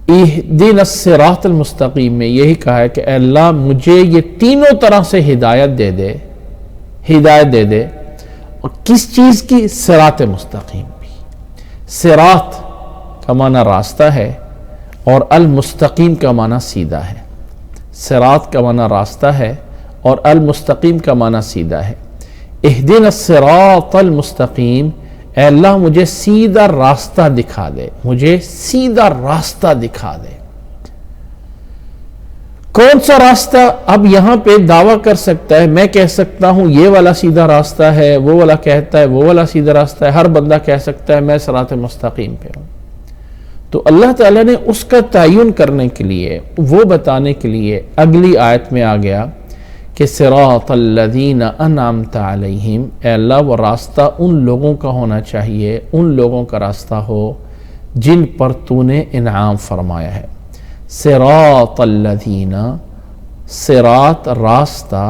اہدنا الصراط المستقیم میں یہی کہا ہے کہ اے اللہ مجھے یہ تینوں طرح سے ہدایت دے دے. ہدایت دے دے. اور کس چیز کی؟ صراط مستقیم بھی. صراط کا معنی راستہ ہے، اور المستقیم کا معنی سیدھا ہے. صراط کا معنی راستہ ہے، اور المستقیم کا معنی سیدھا ہے. اہدنا الصراط المستقیم، اے اللہ مجھے سیدھا راستہ دکھا دے، مجھے سیدھا راستہ دکھا دے. کون سا راستہ؟ اب یہاں پہ دعویٰ کر سکتا ہے، میں کہہ سکتا ہوں یہ والا سیدھا راستہ ہے، وہ والا کہتا ہے وہ والا سیدھا راستہ ہے، ہر بندہ کہہ سکتا ہے میں صراط مستقیم پہ ہوں. تو اللہ تعالیٰ نے اس کا تعین کرنے کے لیے، وہ بتانے کے لیے اگلی آیت میں آ گیا کہ صراط الذین انعمت علیہم، اے اللہ وہ راستہ ان لوگوں کا ہونا چاہیے، ان لوگوں کا راستہ ہو جن پر تو نے انعام فرمایا ہے. صراط الذین، صراط راستہ،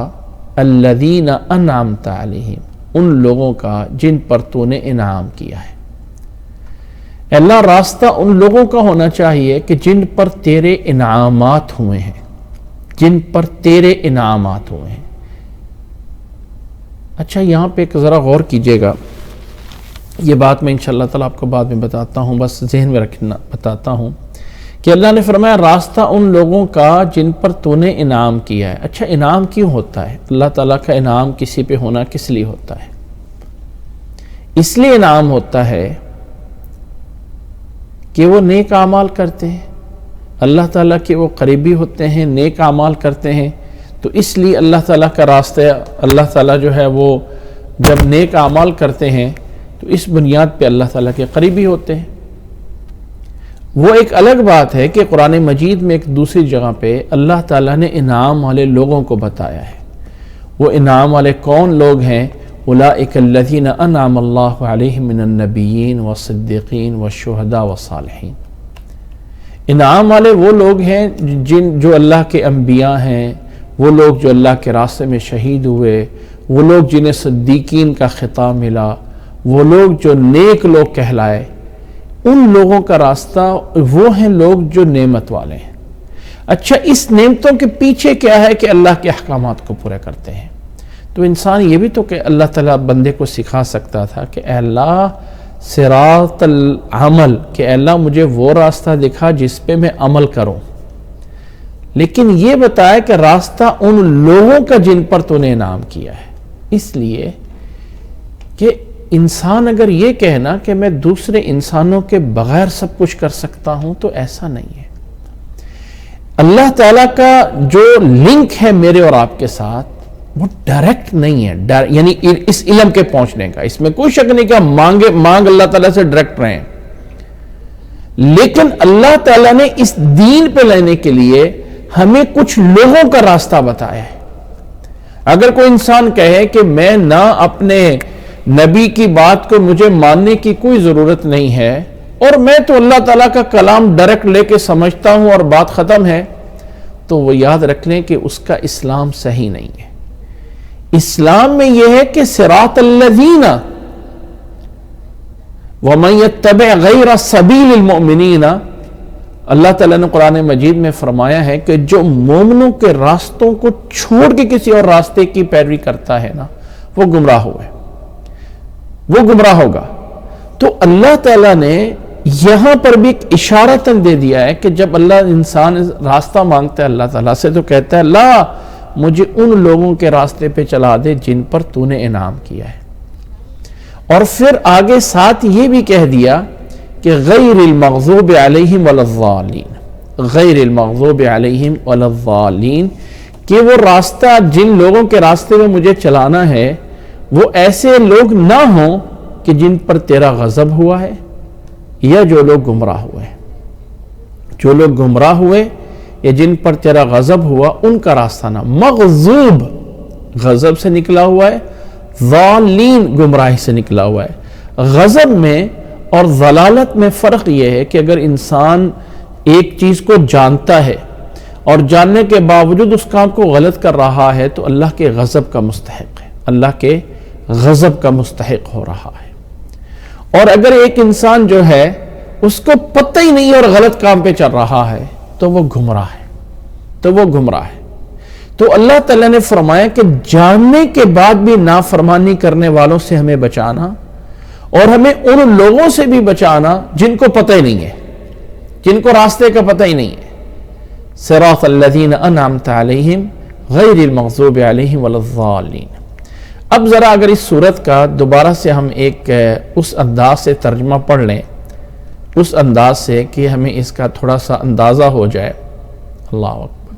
الذین انعمت علیہم ان لوگوں کا جن پر تو نے انعام کیا ہے. اے اللہ راستہ ان لوگوں کا ہونا چاہیے کہ جن پر تیرے انعامات ہوئے ہیں، جن پر تیرے انعامات ہوئے ہیں. اچھا یہاں پہ ایک ذرا غور کیجئے گا، یہ بات میں انشاءاللہ تعالیٰ آپ کو بعد میں بتاتا ہوں، بس ذہن میں رکھنا بتاتا ہوں کہ اللہ نے فرمایا راستہ ان لوگوں کا جن پر تو نے انعام کیا ہے. اچھا انعام کیوں ہوتا ہے؟ اللہ تعالیٰ کا انعام کسی پہ ہونا کس لیے ہوتا ہے؟ اس لیے انعام ہوتا ہے کہ وہ نیک اعمال کرتے ہیں، اللہ تعالیٰ کے وہ قریبی ہوتے ہیں، نیک اعمال کرتے ہیں. تو اس لیے اللہ تعالیٰ کا راستہ، اللہ تعالیٰ جو ہے وہ جب نیک اعمال کرتے ہیں تو اس بنیاد پہ اللہ تعالیٰ کے قریبی ہوتے ہیں. وہ ایک الگ بات ہے کہ قرآن مجید میں ایک دوسری جگہ پہ اللہ تعالیٰ نے انعام والے لوگوں کو بتایا ہے. وہ انعام والے کون لوگ ہیں؟ اولئک الذین انعم اللہ علیہم من النبیین والصدیقین والشہداء والصالحین. انعام والے وہ لوگ ہیں جو اللہ کے انبیاء ہیں، وہ لوگ جو اللہ کے راستے میں شہید ہوئے، وہ لوگ جنہیں صدیقین کا خطاب ملا، وہ لوگ جو نیک لوگ کہلائے. ان لوگوں کا راستہ وہ ہیں لوگ جو نعمت والے ہیں. اچھا اس نعمتوں کے پیچھے کیا ہے؟ کہ اللہ کے احکامات کو پورے کرتے ہیں. تو انسان یہ بھی تو کہ اللہ تعالیٰ بندے کو سکھا سکتا تھا کہ اے اللہ صراط العمل، کہ اے اللہ مجھے وہ راستہ دکھا جس پہ میں عمل کروں. لیکن یہ بتایا کہ راستہ ان لوگوں کا جن پر تو نے انعام کیا ہے. اس لیے کہ انسان اگر یہ کہنا کہ میں دوسرے انسانوں کے بغیر سب کچھ کر سکتا ہوں تو ایسا نہیں ہے. اللہ تعالیٰ کا جو لنک ہے میرے اور آپ کے ساتھ وہ ڈائریکٹ نہیں ہے، یعنی اس علم کے پہنچنے کا اس میں کوئی شک نہیں کہ مانگ اللہ تعالیٰ سے ڈائریکٹ رہے ہیں، لیکن اللہ تعالیٰ نے اس دین پہ لینے کے لیے ہمیں کچھ لوگوں کا راستہ بتایا ہے۔ اگر کوئی انسان کہے کہ میں نہ اپنے نبی کی بات کو مجھے ماننے کی کوئی ضرورت نہیں ہے اور میں تو اللہ تعالیٰ کا کلام ڈائریکٹ لے کے سمجھتا ہوں اور بات ختم ہے، تو وہ یاد رکھ لیں کہ اس کا اسلام صحیح نہیں ہے۔ اسلام میں یہ ہے کہ صراط الذین وَمَن يَتَّبِعْ غَيْرَ سَبِيلِ الْمُؤْمِنِينَ، اللہ تعالیٰ نے قرآن مجید میں فرمایا ہے کہ جو مومنوں کے راستوں کو چھوڑ کے کسی اور راستے کی پیروی کرتا ہے نا، وہ گمراہ ہوئے، وہ گمراہ ہوگا۔ تو اللہ تعالیٰ نے یہاں پر بھی ایک اشارتاً دے دیا ہے کہ جب اللہ انسان راستہ مانگتا ہے اللہ تعالیٰ سے تو کہتا ہے اللہ مجھے ان لوگوں کے راستے پہ چلا دے جن پر تو نے انعام کیا ہے، اور پھر آگے ساتھ یہ بھی کہہ دیا کہ غیر المغضوب علیہم ولا الضالین، غیر المغضوب علیہم ولا الضالین، کہ وہ راستہ جن لوگوں کے راستے میں مجھے چلانا ہے وہ ایسے لوگ نہ ہوں کہ جن پر تیرا غضب ہوا ہے یا جو لوگ گمراہ ہوئے، جو لوگ گمراہ ہوئے یا جن پر تیرا غضب ہوا ان کا راستہ نہ۔ مغضوب غضب سے نکلا ہوا ہے، ضالین گمراہی سے نکلا ہوا ہے۔ غضب میں اور ضلالت میں فرق یہ ہے کہ اگر انسان ایک چیز کو جانتا ہے اور جاننے کے باوجود اس کام کو غلط کر رہا ہے تو اللہ کے غضب کا مستحق ہے، اللہ کے غضب کا مستحق ہو رہا ہے۔ اور اگر ایک انسان جو ہے اس کو پتہ ہی نہیں اور غلط کام پہ چل رہا ہے تو وہ گمراہ ہے، تو وہ گمراہ ہے۔ تو اللہ تعالیٰ نے فرمایا کہ جاننے کے بعد بھی نافرمانی کرنے والوں سے ہمیں بچانا، اور ہمیں ان لوگوں سے بھی بچانا جن کو پتہ ہی نہیں ہے، جن کو راستے کا پتہ ہی نہیں ہے۔ صراط الذین انعمت علیہم غیر المغضوب علیہم ولا الضالین۔ اب ذرا اگر اس سورت کا دوبارہ سے ہم ایک اس انداز سے ترجمہ پڑھ لیں، اس انداز سے کہ ہمیں اس کا تھوڑا سا اندازہ ہو جائے۔ اللہ اکبر،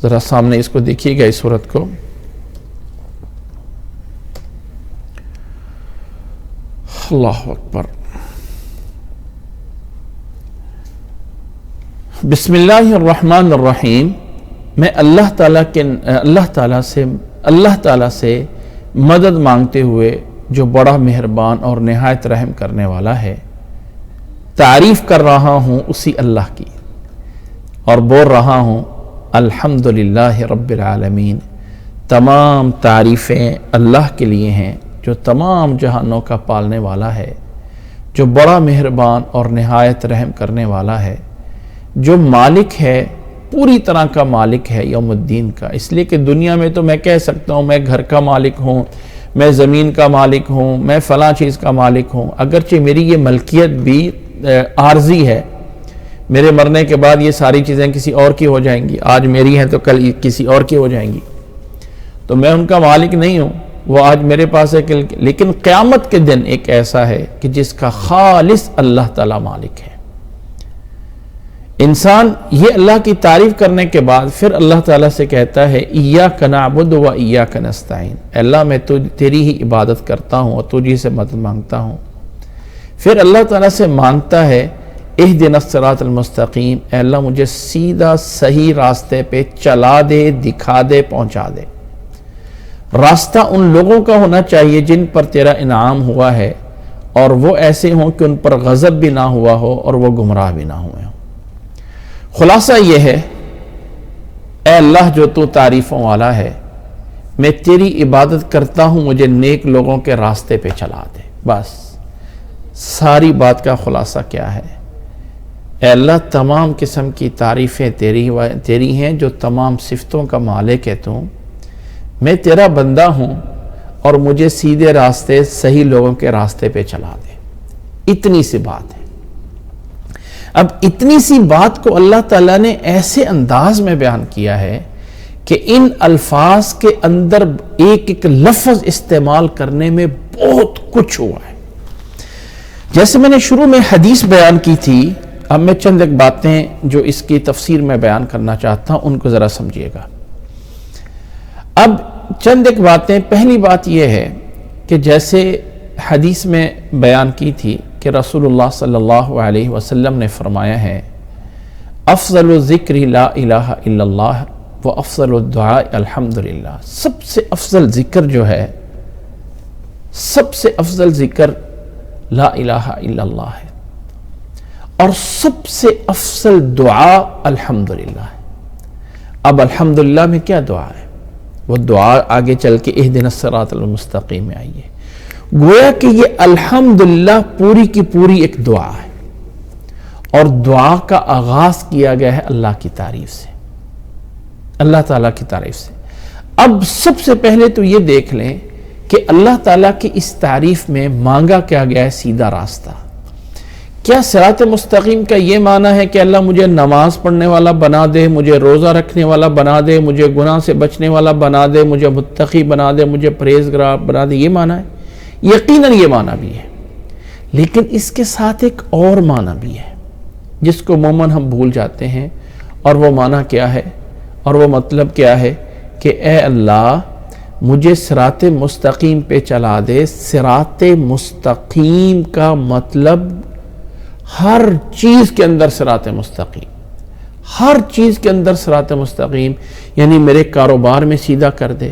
ذرا سامنے اس کو دیکھیے گا اس سورت کو۔ اللہ اکبر۔ بسم اللہ الرحمن الرحیم۔ میں اللہ تعالیٰ سے مدد مانگتے ہوئے جو بڑا مہربان اور نہایت رحم کرنے والا ہے، تعریف کر رہا ہوں اسی اللہ کی اور بول رہا ہوں الحمدللہ رب العالمین، تمام تعریفیں اللہ کے لیے ہیں جو تمام جہانوں کا پالنے والا ہے، جو بڑا مہربان اور نہایت رحم کرنے والا ہے، جو مالک ہے، پوری طرح کا مالک ہے یوم الدین کا۔ اس لیے کہ دنیا میں تو میں کہہ سکتا ہوں میں گھر کا مالک ہوں، میں زمین کا مالک ہوں، میں فلاں چیز کا مالک ہوں، اگرچہ میری یہ ملکیت بھی عارضی ہے، میرے مرنے کے بعد یہ ساری چیزیں کسی اور کی ہو جائیں گی، آج میری ہیں تو کل کسی اور کی ہو جائیں گی، تو میں ان کا مالک نہیں ہوں، وہ آج میرے پاس ہے، لیکن قیامت کے دن ایک ایسا ہے کہ جس کا خالص اللہ تعالیٰ مالک ہے۔ انسان یہ اللہ کی تعریف کرنے کے بعد پھر اللہ تعالیٰ سے کہتا ہے ایاک نعبد و ایاک نستعین، اللہ میں تیری ہی عبادت کرتا ہوں اور تجھی سے مدد مانگتا ہوں۔ پھر اللہ تعالیٰ سے مانگتا ہے اہدنا الصراط المستقیم، اے اللہ مجھے سیدھا صحیح راستے پہ چلا دے، دکھا دے، پہنچا دے۔ راستہ ان لوگوں کا ہونا چاہیے جن پر تیرا انعام ہوا ہے، اور وہ ایسے ہوں کہ ان پر غضب بھی نہ ہوا ہو اور وہ گمراہ بھی نہ ہوئے ہوں۔ خلاصہ یہ ہے، اے اللہ جو تو تعریفوں والا ہے، میں تیری عبادت کرتا ہوں، مجھے نیک لوگوں کے راستے پہ چلا دے۔ بس ساری بات کا خلاصہ کیا ہے؟ اے اللہ تمام قسم کی تعریفیں تیری ہیں، جو تمام صفتوں کا مالک ہے تو، میں تیرا بندہ ہوں اور مجھے سیدھے راستے، صحیح لوگوں کے راستے پہ چلا دے۔ اتنی سی بات ہے۔ اب اتنی سی بات کو اللہ تعالیٰ نے ایسے انداز میں بیان کیا ہے کہ ان الفاظ کے اندر ایک ایک لفظ استعمال کرنے میں بہت کچھ ہوا ہے۔ جیسے میں نے شروع میں حدیث بیان کی تھی، اب میں چند ایک باتیں جو اس کی تفسیر میں بیان کرنا چاہتا ہوں ان کو ذرا سمجھیے گا۔ اب چند ایک باتیں. پہلی بات یہ ہے کہ جیسے حدیث میں بیان کی تھی کہ رسول اللہ صلی اللہ علیہ وسلم نے فرمایا ہے افضل الذکر لا الہ الا اللہ و افضل الدعاء الحمدللہ. سب سے افضل ذکر جو ہے، سب سے افضل ذکر لا الہ الا اللہ ہے، اور سب سے افضل دعا الحمدللہ ہے. اب الحمدللہ میں کیا دعا ہے؟ وہ دعا آگے چل کے اہدنا الصراط المستقیم میں آئی ہے. گویا کہ یہ الحمدللہ پوری کی پوری ایک دعا ہے، اور دعا کا آغاز کیا گیا ہے اللہ کی تعریف سے، اللہ تعالیٰ کی تعریف سے. اب سب سے پہلے تو یہ دیکھ لیں کہ اللہ تعالیٰ کی اس تعریف میں مانگا کیا گیا ہے؟ سیدھا راستہ. کیا صراط مستقیم کا یہ معنی ہے کہ اللہ مجھے نماز پڑھنے والا بنا دے، مجھے روزہ رکھنے والا بنا دے، مجھے گناہ سے بچنے والا بنا دے، مجھے متقی بنا دے، مجھے پرہیزگار بنا دے؟ یہ معنی ہے؟ یقیناً یہ معنی بھی ہے، لیکن اس کے ساتھ ایک اور معنی بھی ہے جس کو عموماً ہم بھول جاتے ہیں. اور وہ معنی کیا ہے اور وہ مطلب کیا ہے؟ کہ اے اللہ مجھے صراط مستقیم پہ چلا دے. صراط مستقیم کا مطلب ہر چیز کے اندر صراط مستقیم، ہر چیز کے اندر صراط مستقیم. یعنی میرے کاروبار میں سیدھا کر دے،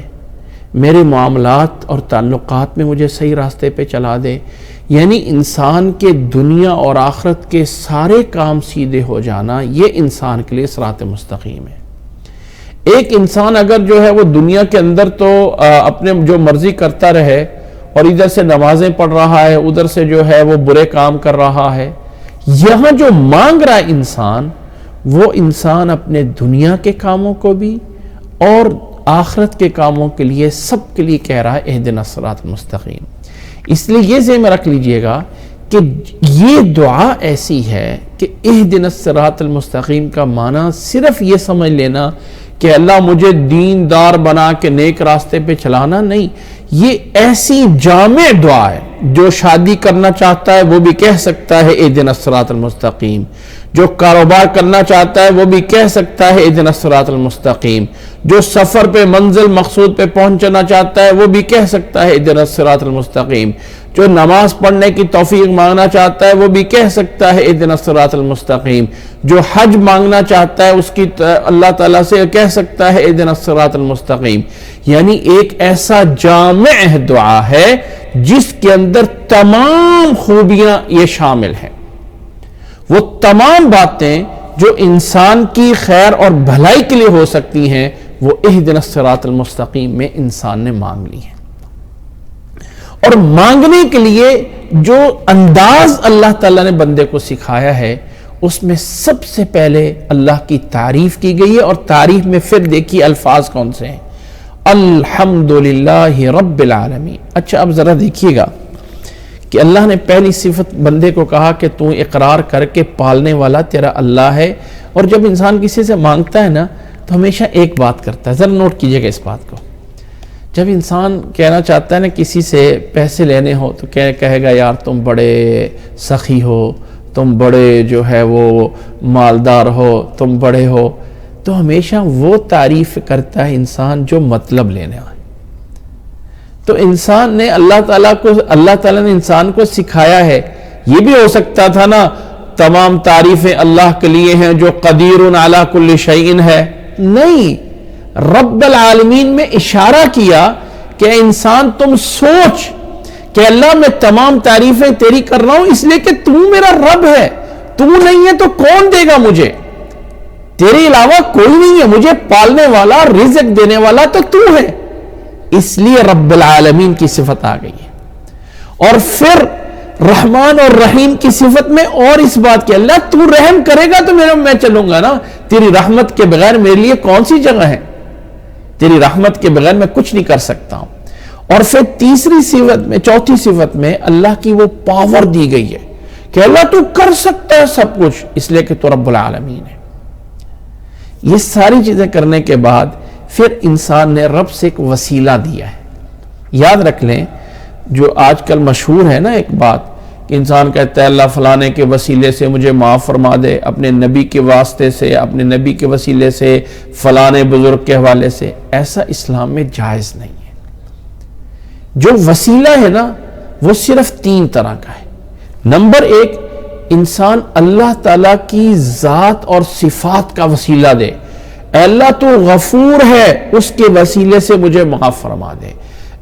میرے معاملات اور تعلقات میں مجھے صحیح راستے پہ چلا دے. یعنی انسان کے دنیا اور آخرت کے سارے کام سیدھے ہو جانا، یہ انسان کے لیے صراط مستقیم ہے. ایک انسان اگر جو ہے وہ دنیا کے اندر تو اپنے جو مرضی کرتا رہے، اور ادھر سے نمازیں پڑھ رہا ہے، ادھر سے جو ہے وہ برے کام کر رہا ہے، یہاں جو مانگ رہا ہے انسان، وہ انسان اپنے دنیا کے کاموں کو بھی اور آخرت کے کاموں کے لیے سب کے لیے کہہ رہا ہے اہدنا الصراط المستقیم. اس لیے یہ ذہن میں رکھ لیجئے گا کہ یہ دعا ایسی ہے کہ اہدنا الصراط المستقیم کا معنی صرف یہ سمجھ لینا کہ اللہ مجھے دیندار بنا کے نیک راستے پہ چلانا نہیں. یہ ایسی جامع دعا ہے. جو شادی کرنا چاہتا ہے وہ بھی کہہ سکتا ہے اہدنا الصراط المستقیم، جو کاروبار کرنا چاہتا ہے وہ بھی کہہ سکتا ہے اہدنا الصراط المستقیم، جو سفر پہ منزل مقصود پہ پہنچنا چاہتا ہے وہ بھی کہہ سکتا ہے اہدنا الصراط المستقیم، جو نماز پڑھنے کی توفیق مانگنا چاہتا ہے وہ بھی کہہ سکتا ہے اہدنا الصراط المستقیم، جو حج مانگنا چاہتا ہے اس کی اللہ تعالیٰ سے کہہ سکتا ہے اہدنا الصراط المستقیم. یعنی ایک ایسا جامع دعا ہے جس کے اندر تمام خوبیاں یہ شامل ہیں. وہ تمام باتیں جو انسان کی خیر اور بھلائی کے لیے ہو سکتی ہیں وہ اہدنا الصراط المستقیم میں انسان نے مانگ لی ہیں. اور مانگنے کے لیے جو انداز اللہ تعالیٰ نے بندے کو سکھایا ہے اس میں سب سے پہلے اللہ کی تعریف کی گئی ہے. اور تعریف میں پھر دیکھیے الفاظ کون سے ہیں؟ الحمدللہ رب العالمین. اچھا اب ذرا دیکھیے گا کہ اللہ نے پہلی صفت بندے کو کہا کہ تو اقرار کر کے پالنے والا تیرا اللہ ہے. اور جب انسان کسی سے مانگتا ہے نا تو ہمیشہ ایک بات کرتا ہے، ذرا نوٹ کیجئے گا اس بات کو. جب انسان کہنا چاہتا ہے نا کسی سے پیسے لینے ہو تو کہے گا یار تم بڑے سخی ہو، تم بڑے جو ہے وہ مالدار ہو، تم بڑے ہو. تو ہمیشہ وہ تعریف کرتا ہے انسان جو مطلب لینے آئے. تو انسان نے اللہ تعالیٰ نے انسان کو سکھایا ہے. یہ بھی ہو سکتا تھا نا تمام تعریفیں اللہ کے لیے ہیں جو قدیر علی کل شیء ہے. نہیں، رب العالمین میں اشارہ کیا کہ انسان تم سوچ کہ اللہ میں تمام تعریفیں تیری کر رہا ہوں اس لیے کہ تو میرا رب ہے. تو نہیں ہے تو کون دے گا مجھے؟ تیرے علاوہ کوئی نہیں ہے. مجھے پالنے والا، رزق دینے والا تو تو ہے. اس لیے رب العالمین کی صفت آ گئی ہے. اور پھر رحمان اور رحیم کی صفت میں اور اس بات کی اللہ تو رحم کرے گا تو میں چلوں گا نا. تیری رحمت کے بغیر میرے لیے کون سی جگہ ہے؟ تیری رحمت کے بغیر میں کچھ نہیں کر سکتا ہوں. اور پھر تیسری صفت میں، چوتھی صفت میں اللہ کی وہ پاور دی گئی ہے کہ اللہ تو کر سکتا ہے سب کچھ اس لیے کہ تو رب العالمین ہے. یہ ساری چیزیں کرنے کے بعد پھر انسان نے رب سے ایک وسیلہ دیا ہے. یاد رکھ لیں جو آج کل مشہور ہے نا ایک بات کہ انسان کہتا ہے اللہ فلانے کے وسیلے سے مجھے معاف فرما دے، اپنے نبی کے واسطے سے، اپنے نبی کے وسیلے سے، فلانے بزرگ کے حوالے سے، ایسا اسلام میں جائز نہیں ہے۔ جو وسیلہ ہے نا وہ صرف 3 طرح کا ہے۔ نمبر 1، انسان اللہ تعالیٰ کی ذات اور صفات کا وسیلہ دے، اے اللہ تو غفور ہے، اس کے وسیلے سے مجھے معاف فرما دے،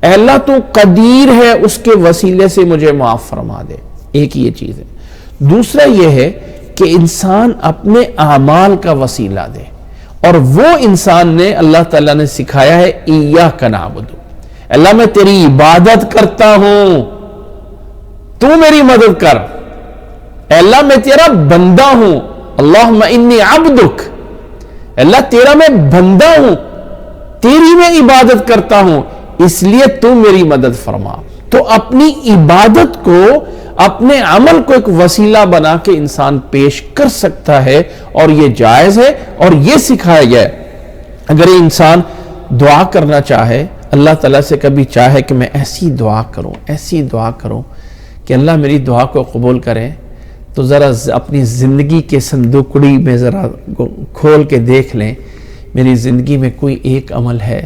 اے اللہ تو قدیر ہے، اس کے وسیلے سے مجھے معاف فرما دے۔ ایک یہ چیز ہے۔ دوسرا یہ ہے کہ انسان اپنے اعمال کا وسیلہ دے، اور وہ انسان نے اللہ تعالیٰ نے سکھایا ہے ایاک نعبد، اللہ میں تیری عبادت کرتا ہوں، تو میری مدد کر، اے اللہ میں تیرا بندہ ہوں، اللہم انی عبدک، اللہ تیرا میں بندہ ہوں، تیری میں عبادت کرتا ہوں، اس لیے تو میری مدد فرما۔ تو اپنی عبادت کو، اپنے عمل کو ایک وسیلہ بنا کے انسان پیش کر سکتا ہے، اور یہ جائز ہے اور یہ سکھایا گیا ہے۔ اگر یہ انسان دعا کرنا چاہے، اللہ تعالیٰ سے کبھی چاہے کہ میں ایسی دعا کروں، ایسی دعا کروں کہ اللہ میری دعا کو قبول کرے، تو ذرا اپنی زندگی کے صندوقڑی میں ذرا کھول کے دیکھ لیں، میری زندگی میں کوئی ایک عمل ہے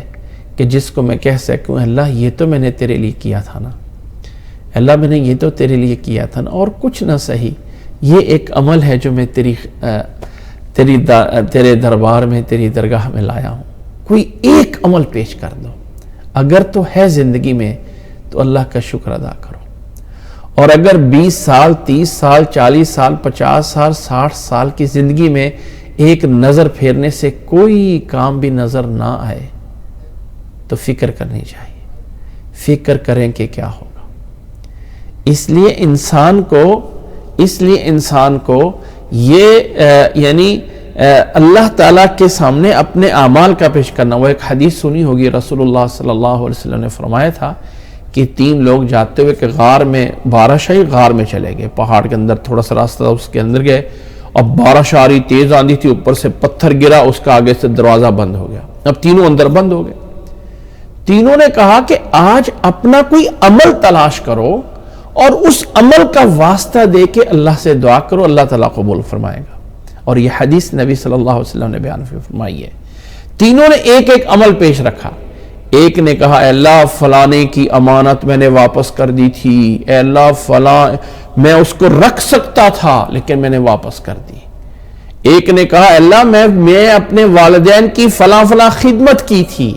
کہ جس کو میں کہہ سکوں اللہ یہ تو میں نے تیرے لیے کیا تھا نا، اللہ میں نے یہ تو تیرے لیے کیا تھا نا، اور کچھ نہ صحیح یہ ایک عمل ہے جو میں تیرے دربار میں، تیری درگاہ میں لایا ہوں، کوئی ایک عمل پیش کر دو۔ اگر تو ہے زندگی میں تو اللہ کا شکر ادا کرو، اور اگر 20 سال 30 سال 40 سال 50 سال 60 سال کی زندگی میں ایک نظر پھیرنے سے کوئی کام بھی نظر نہ آئے تو فکر کرنی چاہیے، فکر کریں کہ کیا ہوگا۔ اس لیے انسان کو یہ یعنی اللہ تعالیٰ کے سامنے اپنے اعمال کا پیش کرنا۔ وہ ایک حدیث سنی ہوگی، رسول اللہ صلی اللہ علیہ وسلم نے فرمایا تھا کہ 3 لوگ جاتے ہوئے کہ غار میں، بارش آئی، غار میں چلے گئے، پہاڑ کے اندر تھوڑا سا راستہ تھا، اس کے اندر گئے، اب بارش آ رہی، تیز آندھی تھی، اوپر سے پتھر گرا، اس کا آگے سے دروازہ بند ہو گیا، اب تینوں اندر بند ہو گئے۔ تینوں نے کہا کہ آج اپنا کوئی عمل تلاش کرو اور اس عمل کا واسطہ دے کے اللہ سے دعا کرو، اللہ تعالیٰ قبول فرمائے گا۔ اور یہ حدیث نبی صلی اللہ علیہ وسلم نے بیان فرمائی ہے۔ تینوں نے ایک ایک عمل پیش رکھا۔ ایک نے کہا اے اللہ فلانے کی امانت میں نے واپس کر دی تھی، اے اللہ فلاں میں اس کو رکھ سکتا تھا لیکن میں نے واپس کر دی۔ ایک نے کہا اے اللہ میں اپنے والدین کی فلاں خدمت کی تھی۔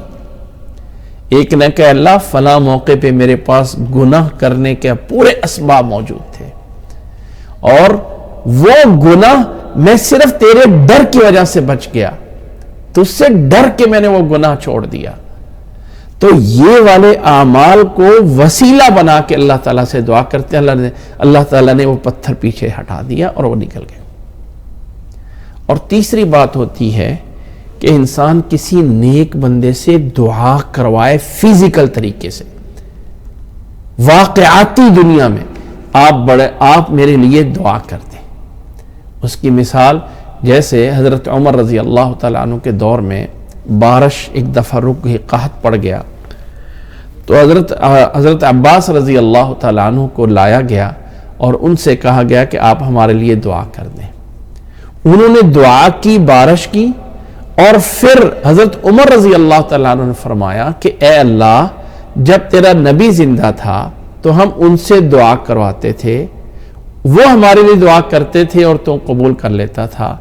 ایک نے کہا اللہ فلاں موقع پہ میرے پاس گناہ کرنے کے پورے اسباب موجود تھے، اور وہ گناہ میں صرف تیرے ڈر کی وجہ سے بچ گیا، تو اس سے ڈر کے میں نے وہ گناہ چھوڑ دیا۔ تو یہ والے اعمال کو وسیلہ بنا کے اللہ تعالیٰ سے دعا کرتے ہیں، اللہ تعالیٰ نے وہ پتھر پیچھے ہٹا دیا اور وہ نکل گئے۔ اور تیسری بات ہوتی ہے کہ انسان کسی نیک بندے سے دعا کروائے فزیکل طریقے سے، واقعاتی دنیا میں آپ میرے لیے دعا کر دیں۔ اس کی مثال جیسے حضرت عمر رضی اللہ تعالیٰ عنہ کے دور میں بارش ایک دفعہ رک گئی، قحط پڑ گیا، تو حضرت عباس رضی اللہ تعالیٰ عنہ کو لایا گیا اور ان سے کہا گیا کہ آپ ہمارے لیے دعا کر دیں۔ انہوں نے دعا کی، بارش کی، اور پھر حضرت عمر رضی اللہ تعالیٰ عنہ نے فرمایا کہ اے اللہ جب تیرا نبی زندہ تھا تو ہم ان سے دعا کرواتے تھے، وہ ہمارے لیے دعا کرتے تھے اور تو قبول کر لیتا تھا،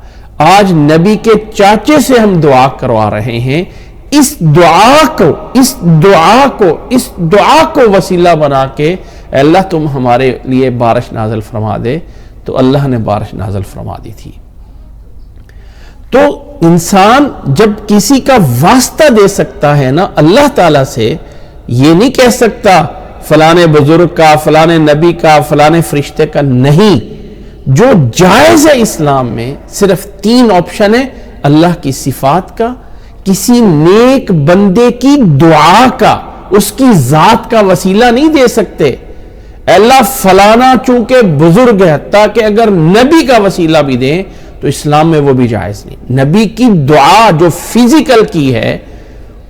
آج نبی کے چاچے سے ہم دعا کروا رہے ہیں، اس دعا کو وسیلہ بنا کے اے اللہ تم ہمارے لیے بارش نازل فرما دے، تو اللہ نے بارش نازل فرما دی تھی۔ تو انسان جب کسی کا واسطہ دے سکتا ہے نا اللہ تعالیٰ سے، یہ نہیں کہہ سکتا فلانے بزرگ کا، فلانے نبی کا، فلانے فرشتے کا، نہیں، جو جائز ہے اسلام میں صرف 3 آپشن ہے، اللہ کی صفات کا، کسی نیک بندے کی دعا کا، اس کی ذات کا وسیلہ نہیں دے سکتے۔ اللہ فلانا چونکہ بزرگ ہے، تاکہ اگر نبی کا وسیلہ بھی دیں تو اسلام میں وہ بھی جائز نہیں۔ نبی کی دعا جو فزیکل کی ہے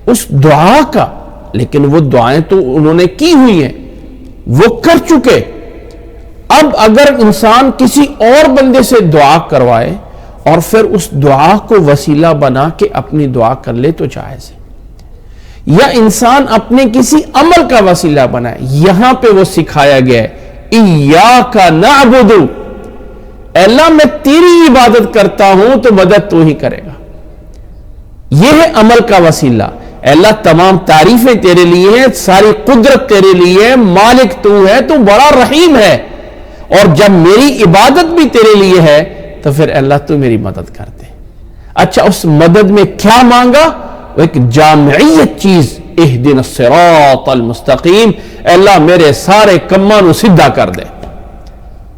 اس دعا کا، لیکن وہ دعائیں تو انہوں نے کی ہوئی ہیں، وہ کر چکے، اب اگر انسان کسی اور بندے سے دعا کروائے اور پھر اس دعا کو وسیلہ بنا کے اپنی دعا کر لے تو جائز ہے، یا انسان اپنے کسی عمل کا وسیلہ بنائے، یہاں پہ وہ سکھایا گیا ہے ایاک نعبد، اے اللہ میں تیری عبادت کرتا ہوں تو مدد تو ہی کرے گا، یہ ہے عمل کا وسیلہ۔ اے اللہ تمام تعریفیں تیرے لیے ہیں، ساری قدرت تیرے لیے ہے، مالک تو ہے، تو بڑا رحیم ہے، اور جب میری عبادت بھی تیرے لیے ہے تو پھر اللہ تو میری مدد کر دے۔ اچھا اس مدد میں کیا مانگا؟ ایک جامعیت چیز، اہدنا الصراط المستقیم، اے اللہ میرے سارے کماں نو سیدھا کر دے،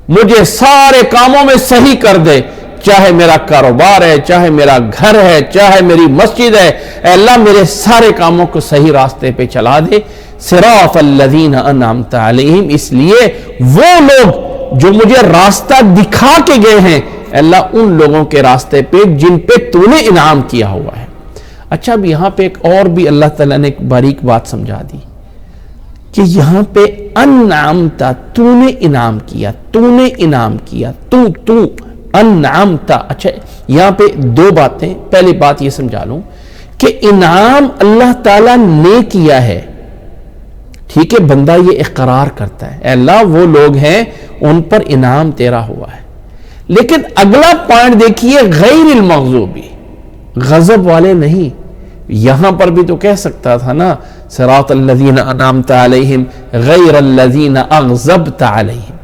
مجھے سارے کاموں میں صحیح کر دے، چاہے میرا کاروبار ہے، چاہے میرا گھر ہے، چاہے میری مسجد ہے، اے اللہ میرے سارے کاموں کو صحیح راستے پہ چلا دے۔ صراط الذین انعمت علیہم، اس لیے وہ لوگ جو مجھے راستہ دکھا کے گئے ہیں، اے اللہ ان لوگوں کے راستے پہ جن پہ تو نے انعام کیا ہوا ہے۔ اچھا اب یہاں پہ ایک اور بھی اللہ تعالیٰ نے ایک باریک بات سمجھا دی کہ یہاں پہ انعمت، تو نے انعام کیا، تو نے انعام کیا، تو انعمت۔ اچھا یہاں پہ دو باتیں، پہلی بات یہ سمجھا لوں کہ انعام اللہ تعالیٰ نے کیا ہے، ٹھیک ہے، بندہ یہ اقرار کرتا ہے اے اللہ وہ لوگ ہیں ان پر انعام تیرا ہوا ہے، لیکن اگلا پوائنٹ دیکھیے غیر المغضوبی، غضب والے نہیں۔ یہاں پر بھی تو کہہ سکتا تھا نا صراط الذین انعمت علیہم غیر الذین اغضبت علیہم،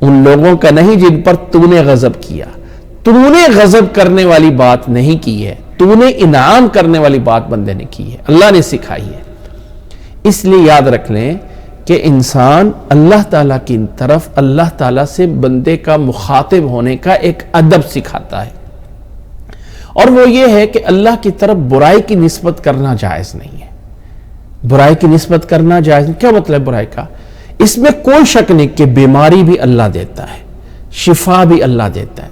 ان لوگوں کا نہیں جن پر تو نے غضب کیا، تو نے غضب کرنے والی بات نہیں کی ہے، تو نے انعام کرنے والی بات بندے نے کی ہے، اللہ نے سکھائی ہے۔ اس لیے یاد رکھ لیں کہ انسان اللہ تعالیٰ کی طرف، اللہ تعالیٰ سے بندے کا مخاطب ہونے کا ایک ادب سکھاتا ہے، اور وہ یہ ہے کہ اللہ کی طرف برائی کی نسبت کرنا جائز نہیں ہے۔ برائی کی نسبت کرنا جائز نہیں، کیا مطلب برائی کا؟ اس میں کوئی شک نہیں کہ بیماری بھی اللہ دیتا ہے، شفا بھی اللہ دیتا ہے،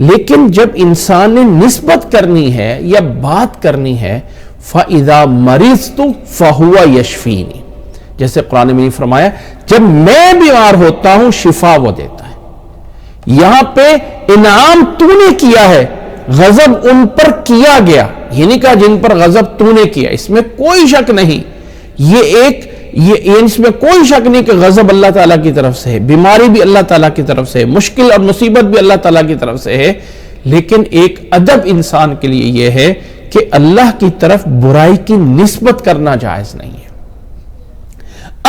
لیکن جب انسان نے نسبت کرنی ہے یا بات کرنی ہے فَإِذَا مَرِضْتُ فَهُوَ يَشْفِينِ، جیسے قرآن میں فرمایا جب میں بیمار ہوتا ہوں شفا وہ دیتا ہے۔ یہاں پہ انعام تو نے کیا ہے، غضب ان پر کیا گیا، یہ نہیں کہا جن پر غضب تو نے کیا، اس میں کوئی شک نہیں، یہ اس میں کوئی شک نہیں کہ غضب اللہ تعالیٰ کی طرف سے ہے، بیماری بھی اللہ تعالیٰ کی طرف سے ہے، مشکل اور مصیبت بھی اللہ تعالیٰ کی طرف سے ہے، لیکن ایک ادب انسان کے لیے یہ ہے کہ اللہ کی طرف برائی کی نسبت کرنا جائز نہیں ہے۔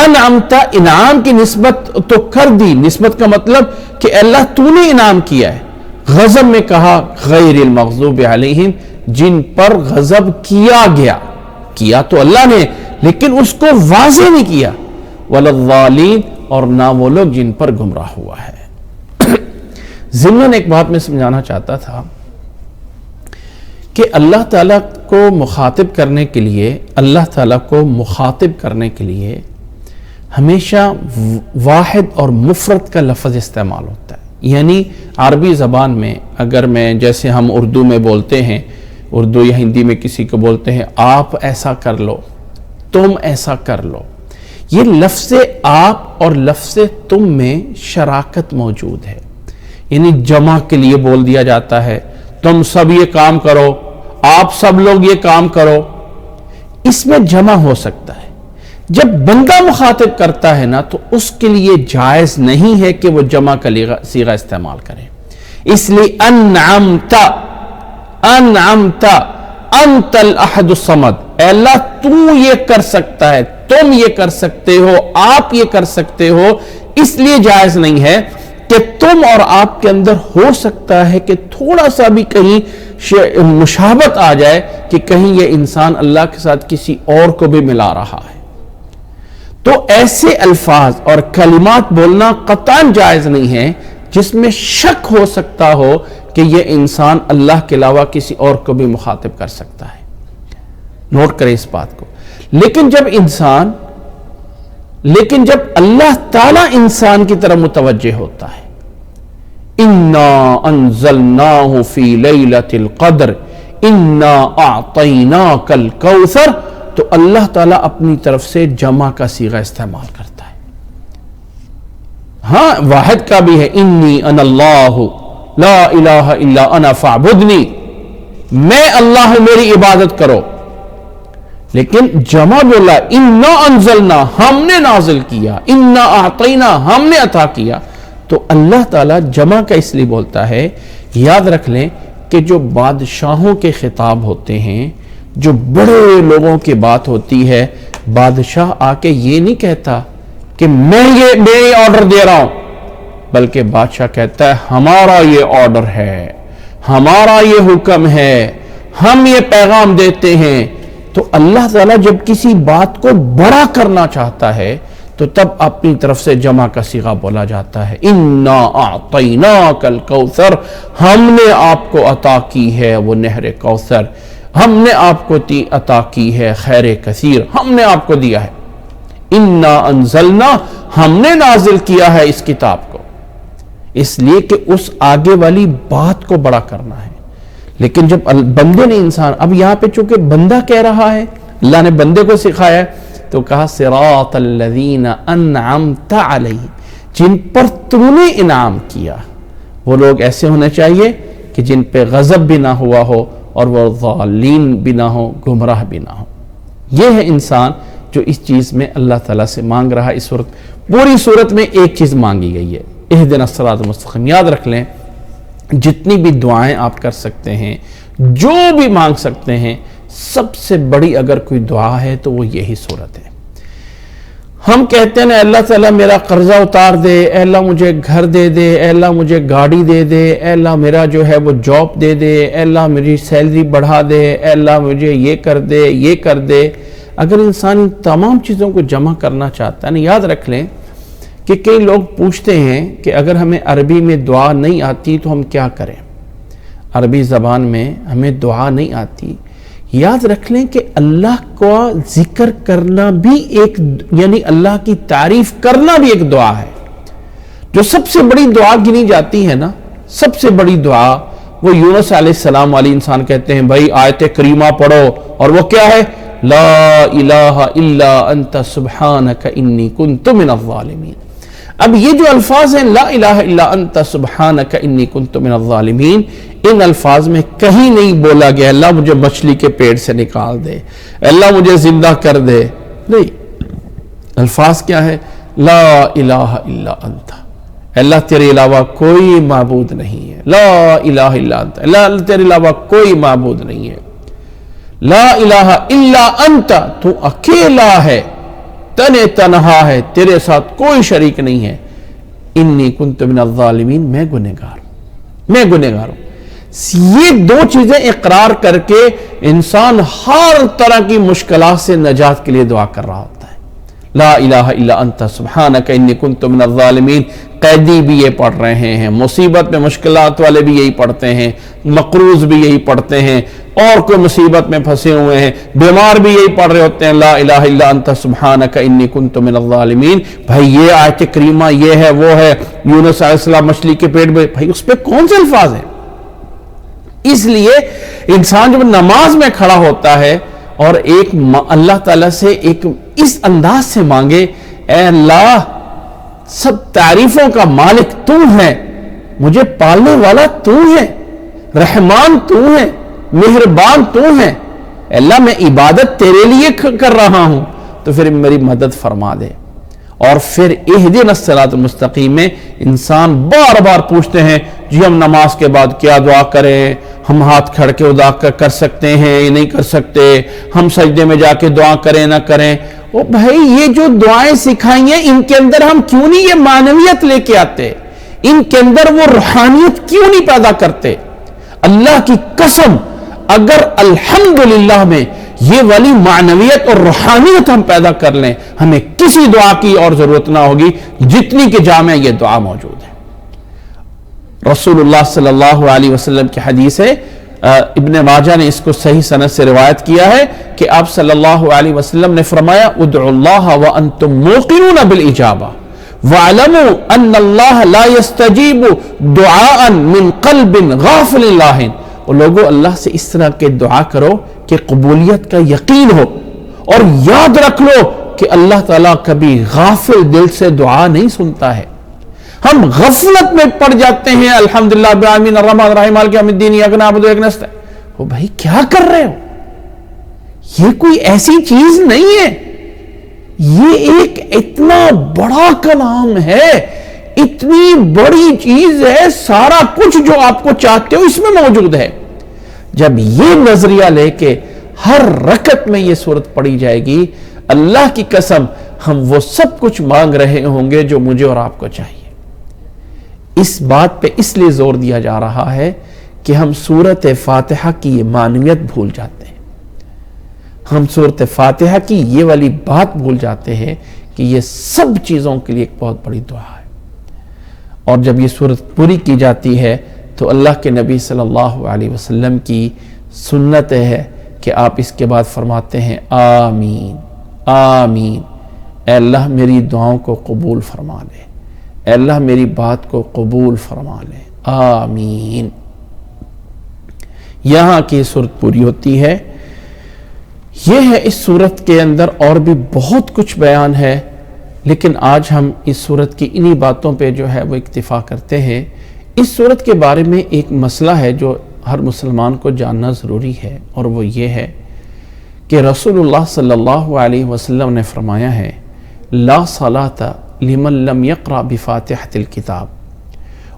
انعمت، انعام کی نسبت تو کر دی، نسبت کا مطلب کہ اللہ تو نے انعام کیا ہے۔ غضب میں کہا غیر المغضوب علیہم، جن پر غضب کیا گیا، کیا تو اللہ نے لیکن اس کو واضح نہیں کیا، وَلَلظَّالِينَ، اور نہ وہ لوگ جن پر گمراہ ہوا ہے۔ ضمن ایک بات میں سمجھانا چاہتا تھا کہ اللہ تعالیٰ کو مخاطب کرنے کے لیے، اللہ تعالیٰ کو مخاطب کرنے کے لیے ہمیشہ واحد اور مفرد کا لفظ استعمال ہوتا ہے، یعنی عربی زبان میں اگر میں جیسے ہم اردو میں بولتے ہیں، اردو یا ہندی میں کسی کو بولتے ہیں آپ ایسا کر لو، تم ایسا کر لو، یہ لفظ آپ اور لفظ تم میں شراکت موجود ہے، یعنی جمع کے لیے بول دیا جاتا ہے تم سب یہ کام کرو، آپ سب لوگ یہ کام کرو، اس میں جمع ہو سکتا ہے۔ جب بندہ مخاطب کرتا ہے نا تو اس کے لیے جائز نہیں ہے کہ وہ جمع کا صیغہ استعمال کرے، اس لیے انعمت انت الاحد الصمد، اے اللہ تو یہ کر سکتا ہے، تم یہ کر سکتے ہو، آپ یہ کر سکتے ہو، اس لیے جائز نہیں ہے کہ تم اور آپ کے اندر ہو سکتا ہے کہ تھوڑا سا بھی کہیں مشابہت آ جائے کہ کہیں یہ انسان اللہ کے ساتھ کسی اور کو بھی ملا رہا ہے، تو ایسے الفاظ اور کلمات بولنا قطعاً جائز نہیں ہے جس میں شک ہو سکتا ہو کہ یہ انسان اللہ کے علاوہ کسی اور کو بھی مخاطب کر سکتا ہے، نوٹ کریں اس بات کو۔ لیکن جب اللہ تعالیٰ انسان کی طرف متوجہ ہوتا ہے، اِنَّا أَنزَلْنَاهُ فِي لَيْلَةِ الْقَدْرِ اِنَّا أَعْطَيْنَاكَ الْكَوْثَرَ، تو اللہ تعالیٰ اپنی طرف سے جمع کا صیغہ استعمال کرتا ہے۔ ہاں واحد کا بھی ہے، انی انا اللہ لا الہ الا انا فاعبدنی، میں اللہ ہوں میری عبادت کرو. لیکن جمع بولا انا انزلنا، ہم نے نازل کیا، انا اعطینا، ہم نے عطا کیا. تو اللہ تعالیٰ جمع کا اس لیے بولتا ہے. یاد رکھ لیں کہ جو بادشاہوں کے خطاب ہوتے ہیں، جو بڑے لوگوں کی بات ہوتی ہے، بادشاہ آ کے یہ نہیں کہتا کہ میں یہ آرڈر دے رہا ہوں، بلکہ بادشاہ کہتا ہے ہمارا یہ آرڈر ہے، ہمارا یہ حکم ہے، ہم یہ پیغام دیتے ہیں. تو اللہ تعالیٰ جب کسی بات کو بڑا کرنا چاہتا ہے تو تب اپنی طرف سے جمع کا صیغہ بولا جاتا ہے. انا اعطیناک الکوثر، ہم نے آپ کو عطا کی ہے وہ نہر کوثر، ہم نے آپ کو عطا کی ہے خیر کثیر، ہم نے آپ کو دیا ہے. انا انزلنا، ہم نے نازل کیا ہے اس کتاب کو، اس لیے کہ اس آگے والی بات کو بڑا کرنا ہے. لیکن جب بندے نے انسان، اب یہاں پہ چونکہ بندہ کہہ رہا ہے، اللہ نے بندے کو سکھایا ہے، تو کہا صراط الذین انعمت علیہم، جن پر تو نے انعام کیا. وہ لوگ ایسے ہونے چاہیے کہ جن پہ غضب بھی نہ ہوا ہو اور وہ ضالین بھی نہ ہو، گمراہ بھی نہ ہو. یہ ہے انسان جو اس چیز میں اللہ تعالیٰ سے مانگ رہا ہے. اس صورت، پوری صورت میں ایک چیز مانگی گئی ہے، اہدنا الصراط المستقیم. یاد رکھ لیں جتنی بھی دعائیں آپ کر سکتے ہیں، جو بھی مانگ سکتے ہیں، سب سے بڑی اگر کوئی دعا ہے تو وہ یہی صورت ہے. ہم کہتے ہیں اللہ تعالیٰ میرا قرضہ اتار دے، اے اللہ مجھے گھر دے دے، اے اللہ مجھے گاڑی دے دے، اے اللہ میرا جو ہے وہ جاب دے دے، اے اللہ میری سیلری بڑھا دے، اے اللہ مجھے یہ کر دے، یہ کر دے. اگر انسان ان تمام چیزوں کو جمع کرنا چاہتا ہے نا، یاد رکھ لیں کہ کئی لوگ پوچھتے ہیں کہ اگر ہمیں عربی میں دعا نہیں آتی تو ہم کیا کریں، عربی زبان میں ہمیں دعا نہیں آتی. یاد رکھ لیں کہ اللہ کا ذکر کرنا بھی ایک، یعنی اللہ کی تعریف کرنا بھی ایک دعا ہے. جو سب سے بڑی دعا گنی جاتی ہے نا، سب سے بڑی دعا، وہ یونس علیہ السلام والی انسان کہتے ہیں بھائی آیت کریمہ پڑھو، اور وہ کیا ہے؟ لا الہ الا انت سبحانک انی کنت من الظالمین. اب یہ جو الفاظ ہیں لا الہ الا انت سبحانک انی کنت من الظالمین، ان الفاظ میں کہیں نہیں بولا گیا اللہ مجھے مچھلی کے پیٹ سے نکال دے، اللہ مجھے زندہ کر دے. نہیں، الفاظ کیا ہے؟ لا الہ الا انت، اللہ تیرے علاوہ کوئی معبود نہیں ہے. لا الہ الا انت، اللہ تیرے علاوہ کوئی معبود نہیں ہے. لا الہ الا انت، تو اکیلا ہے، تنے تنہا ہے، تیرے ساتھ کوئی شریک نہیں ہے. انی کنت من الظالمین، میں گنہگار ہوں، میں گنہگار ہوں. یہ دو چیزیں اقرار کر کے انسان ہر طرح کی مشکلات سے نجات کے لیے دعا کر رہا ہوتا ہے. لا الہ الا انت سبحانک انی کنت من الظالمین. قیدی بھی یہ پڑھ رہے ہیں، مصیبت میں مشکلات والے بھی یہی پڑھتے ہیں، مقروض بھی یہی پڑھتے ہیں، اور کوئی مصیبت میں پھنسے ہوئے ہیں، بیمار بھی یہی پڑھ رہے ہوتے ہیں لا الہ الا انت سبحانک انی کنت من الظالمین. بھائی یہ آیت کریمہ یہ ہے وہ ہے، یونس علیہ السلام مچھلی کے پیٹ میں، بھائی اس پہ کون سے الفاظ ہیں؟ اس لیے انسان جب نماز میں کھڑا ہوتا ہے اور ایک اللہ تعالیٰ سے ایک اس انداز سے مانگے، اے اللہ سب تعریفوں کا مالک تو ہے، مجھے پالنے والا تو ہے، رحمان تو ہے، مہربان تو ہے، اللہ میں عبادت تیرے لیے کر رہا ہوں، تو پھر میری مدد فرما دے. اور پھر اہدنا الصراط المستقیم میں انسان بار بار پوچھتے ہیں جی ہم نماز کے بعد کیا دعا کریں، ہم ہاتھ کھڑ کے ادا کر سکتے ہیں یا نہیں کر سکتے، ہم سجدے میں جا کے دعا کریں نہ کریں. او بھائی یہ جو دعائیں سکھائی ہیں ان کے اندر ہم کیوں نہیں یہ معنویت لے کے آتے، ان کے اندر وہ روحانیت کیوں نہیں پیدا کرتے؟ اللہ کی قسم اگر الحمدللہ میں یہ والی معنویت اور روحانیت ہم پیدا کر لیں، ہمیں کسی دعا کی اور ضرورت نہ ہوگی جتنی کہ جامع یہ دعا موجود ہے. رسول اللہ صلی اللہ علیہ وسلم کی حدیث ہے، ابن ماجہ نے اس کو صحیح سند سے روایت کیا ہے کہ آپ صلی اللہ علیہ وسلم نے فرمایا ادعوا اللہ وانتم موقنون بالاجابہ وَاعْلَمُوا أَنَّ اللَّهَ لَا يَسْتَجِيبُ دُعَاءً مِّن قَلْبٍ غَافِلٍ لَاهٍ. اور لوگوں اللہ سے اس طرح کے دعا کرو کہ قبولیت کا یقین ہو، اور یاد رکھ لو کہ اللہ تعالیٰ کبھی غافل دل سے دعا نہیں سنتا ہے. ہم غفلت میں پڑ جاتے ہیں. الحمدللہ رب العالمین الرحمن الرحیم مالک یوم الدین ایاک نعبد و ایاک نستعین. وہ بھائی کیا کر رہے ہو؟ یہ کوئی ایسی چیز نہیں ہے. یہ ایک اتنا بڑا کلام ہے, اتنی بڑی چیز ہے, سارا کچھ جو آپ کو چاہتے ہو اس میں موجود ہے. جب یہ نظریہ لے کے ہر رکعت میں یہ سورت پڑھی جائے گی, اللہ کی قسم ہم وہ سب کچھ مانگ رہے ہوں گے جو مجھے اور آپ کو چاہیے. اس بات پہ اس لیے زور دیا جا رہا ہے کہ ہم سورت فاتحہ کی یہ معنویت بھول جاتے ہیں. ہم سورت فاتحہ کی یہ والی بات بھول جاتے ہیں کہ یہ سب چیزوں کے لیے ایک بہت بڑی دعا ہے. اور جب یہ سورت پوری کی جاتی ہے تو اللہ کے نبی صلی اللہ علیہ وسلم کی سنت ہے کہ آپ اس کے بعد فرماتے ہیں آمین آمین. اے اللہ میری دعاؤں کو قبول فرما لے, اے اللہ میری بات کو قبول فرما لے, آمین. یہاں کی سورت پوری ہوتی ہے. یہ ہے اس سورت کے اندر اور بھی بہت کچھ بیان ہے, لیکن آج ہم اس سورت کی انہی باتوں پہ جو ہے وہ اکتفا کرتے ہیں. اس سورت کے بارے میں ایک مسئلہ ہے جو ہر مسلمان کو جاننا ضروری ہے, اور وہ یہ ہے کہ رسول اللہ صلی اللہ علیہ وسلم نے فرمایا ہے لا صلاۃ لمن لم یقرأ بفاتحۃ الکتاب.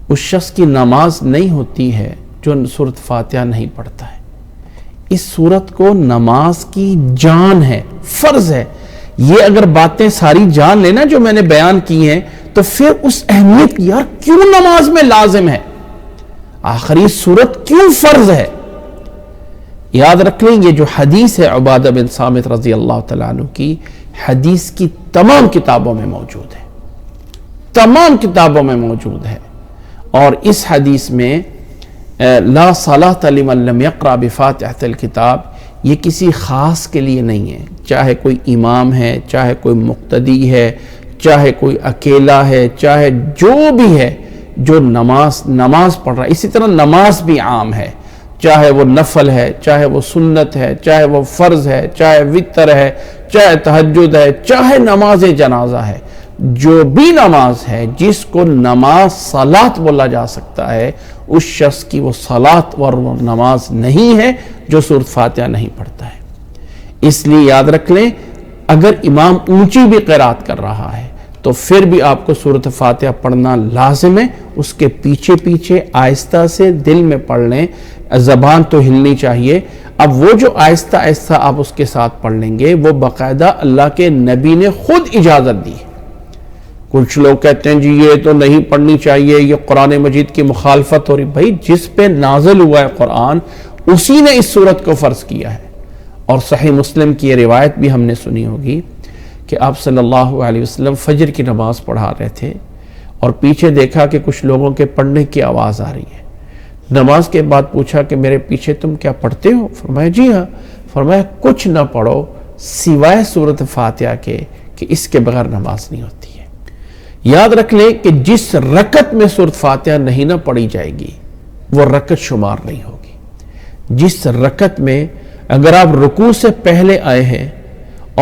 اس شخص کی نماز نہیں ہوتی ہے جو سورت فاتحہ نہیں پڑھتا ہے. اس سورت کو نماز کی جان ہے, فرض ہے. یہ اگر باتیں ساری جان لینا جو میں نے بیان کی ہیں تو پھر اس اہمیت یار کیوں نماز میں لازم ہے, آخری سورت کیوں فرض ہے. یاد رکھ لیں یہ جو حدیث ہے عبادہ بن صامت رضی اللہ تعالیٰ عنہ کی, حدیث کی تمام کتابوں میں موجود ہے, تمام کتابوں میں موجود ہے. اور اس حدیث میں لا صلاۃ لمن لم یقرأ بفاتحۃ الکتاب یہ کسی خاص کے لیے نہیں ہے, چاہے کوئی امام ہے, چاہے کوئی مقتدی ہے, چاہے کوئی اکیلا ہے, چاہے جو بھی ہے جو نماز پڑھ رہا ہے. اسی طرح نماز بھی عام ہے, چاہے وہ نفل ہے, چاہے وہ سنت ہے, چاہے وہ فرض ہے, چاہے وتر ہے, چاہے تہجد ہے, چاہے نماز جنازہ ہے. جو بھی نماز ہے جس کو نماز صلاۃ بولا جا سکتا ہے اس شخص کی وہ صلاۃ اور وہ نماز نہیں ہے جو سورۃ فاتحہ نہیں پڑھتا ہے. اس لیے یاد رکھ لیں اگر امام اونچی بھی قرات کر رہا ہے تو پھر بھی آپ کو سورۃ فاتحہ پڑھنا لازم ہے. اس کے پیچھے پیچھے آہستہ سے دل میں پڑھ لیں, زبان تو ہلنی چاہیے. اب وہ جو آہستہ آہستہ آپ اس کے ساتھ پڑھ لیں گے وہ باقاعدہ اللہ کے نبی نے خود اجازت دی. کچھ لوگ کہتے ہیں جی یہ تو نہیں پڑھنی چاہیے, یہ قرآن مجید کی مخالفت ہو رہی. بھائی جس پہ نازل ہوا ہے قرآن اسی نے اس سورت کو فرض کیا ہے. اور صحیح مسلم کی یہ روایت بھی ہم نے سنی ہوگی کہ آپ صلی اللہ علیہ وسلم فجر کی نماز پڑھا رہے تھے اور پیچھے دیکھا کہ کچھ لوگوں کے پڑھنے کی آواز آ رہی ہے. نماز کے بعد پوچھا کہ میرے پیچھے تم کیا پڑھتے ہو؟ فرمایا جی ہاں. فرمایا کچھ نہ پڑھو سوائے سورۃ فاتحہ کے کہ اس کے بغیر نماز نہیں ہوتی ہے. یاد رکھ لیں کہ جس رکعت میں سورۃ فاتحہ نہیں نہ پڑھی جائے گی وہ رکعت شمار نہیں ہوگی. جس رکعت میں اگر آپ رکوع سے پہلے آئے ہیں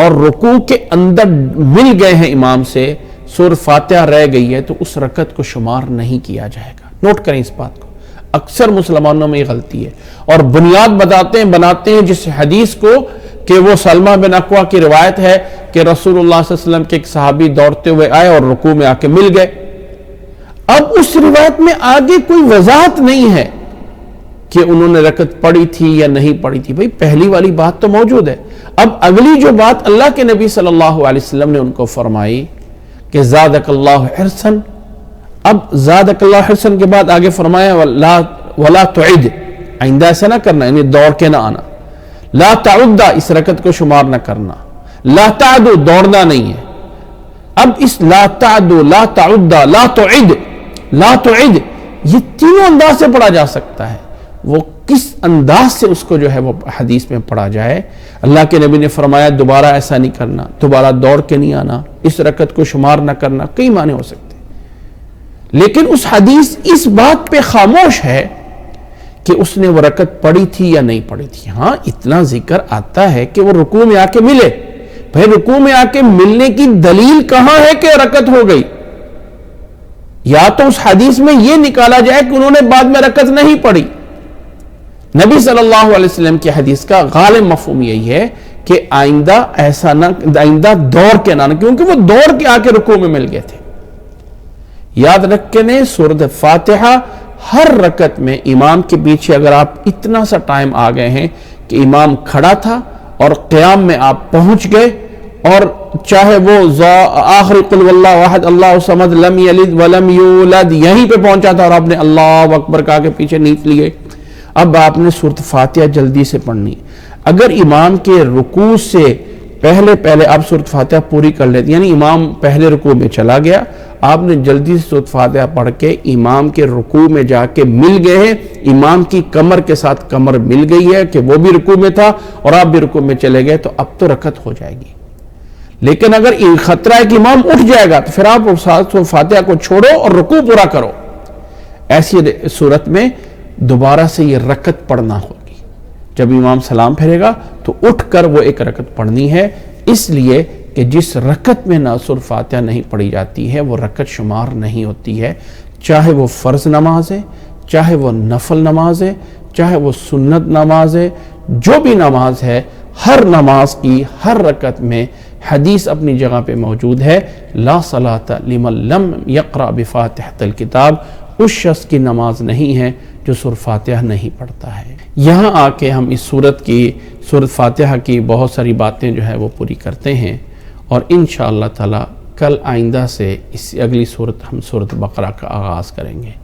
اور رکوع کے اندر مل گئے ہیں امام سے, سورۃ فاتحہ رہ گئی ہے تو اس رکعت کو شمار نہیں کیا جائے گا. نوٹ کریں اس بات کو, اکثر مسلمانوں میں یہ غلطی ہے اور بنیاد بناتے ہیں جس حدیث کو کہ وہ سلمہ بن اکوع کی روایت ہے کہ رسول اللہ صلی اللہ علیہ وسلم کے ایک صحابی دوڑتے ہوئے آئے اور رکوع میں آ کے مل گئے. اب اس روایت میں آگے کوئی وضاحت نہیں ہے کہ انہوں نے رکعت پڑھی تھی یا نہیں پڑھی تھی. بھئی پہلی والی بات تو موجود ہے. اب اگلی جو بات اللہ کے نبی صلی اللہ علیہ وسلم نے ان کو فرمائی کہ زادک اللہ حرصاً. اب زادک اللہ حرصاً کے بعد آگے فرمایا ولا تعد, آئندہ ایسا نہ کرنا, یعنی دوڑ کے نہ آنا. لا تعد, اس رکعت کو شمار نہ کرنا. لا تعد, دوڑنا نہیں ہے. اب اس لا تعد, لا تعد, لا تعد, لا تعد یہ تینوں انداز سے پڑھا جا سکتا ہے. وہ کس انداز سے اس کو جو ہے وہ حدیث میں پڑھا جائے. اللہ کے نبی نے فرمایا دوبارہ ایسا نہیں کرنا, دوبارہ دوڑ کے نہیں آنا, اس رکعت کو شمار نہ کرنا, کئی معنی ہو سکتے. لیکن اس حدیث اس بات پہ خاموش ہے کہ اس نے وہ رکعت پڑھی تھی یا نہیں پڑھی تھی. ہاں اتنا ذکر آتا ہے کہ وہ رکوع میں آ کے ملے. بھائی رکوع میں آ کے ملنے کی دلیل کہاں ہے کہ رکعت ہو گئی؟ یا تو اس حدیث میں یہ نکالا جائے کہ انہوں نے بعد میں رکعت نہیں پڑھی. نبی صلی اللہ علیہ وسلم کی حدیث کا غالب مفہوم یہی ہے کہ آئندہ ایسا نہ، آئندہ دوڑ کے نہ، کیونکہ وہ دوڑ کے آ کے رکوع میں مل گئے تھے. یاد رکھیں سورۃ فاتحہ ہر رکعت میں امام کے پیچھے اگر آپ اتنا سا ٹائم آ گئے ہیں کہ امام کھڑا تھا اور قیام میں آپ پہنچ گئے، اور چاہے وہ آخری قل واللہ احد اللہ الصمد لم یلد ولم یولد یہیں پہ پہنچا تھا اور آپ نے اللہ اکبر کہا کے پیچھے نیچ لیے، اب آپ نے سورۃ فاتحہ جلدی سے پڑھنی. اگر امام کے رکوع سے پہلے آپ سورۃ فاتحہ پوری کر لیتے، یعنی امام پہلے رکوع میں چلا گیا، آپ نے جلدی سے سورۃ فاتحہ پڑھ کے امام کے رکوع میں جا کے مل گئے ہیں، امام کی کمر کے ساتھ کمر مل گئی ہے کہ وہ بھی رکوع میں تھا اور آپ بھی رکوع میں چلے گئے، تو اب تو رکعت ہو جائے گی. لیکن اگر خطرہ ہے کہ امام اٹھ جائے گا تو پھر آپ سورۃ فاتحہ کو چھوڑو اور رکوع پورا کرو. ایسی صورت میں دوبارہ سے یہ رکعت پڑھنا ہوگی. جب امام سلام پھیرے گا تو اٹھ کر وہ ایک رکعت پڑھنی ہے، اس لیے کہ جس رکعت میں سورۃ فاتحہ نہیں پڑھی جاتی ہے وہ رکعت شمار نہیں ہوتی ہے، چاہے وہ فرض نماز ہے، چاہے وہ نفل نماز ہے، چاہے وہ سنت نماز ہے، جو بھی نماز ہے، ہر نماز کی ہر رکعت میں حدیث اپنی جگہ پہ موجود ہے. لا صلاۃ لمن لم یقرأ بفاتحۃ الکتاب، اس شخص کی نماز نہیں ہے جو سورۃ فاتحہ نہیں پڑھتا ہے. یہاں آ کے ہم اس سورۃ فاتحہ کی بہت ساری باتیں جو ہے وہ پوری کرتے ہیں، اور انشاءاللہ تعالی کل آئندہ سے اس اگلی سورت ہم سورۃ بقرہ کا آغاز کریں گے.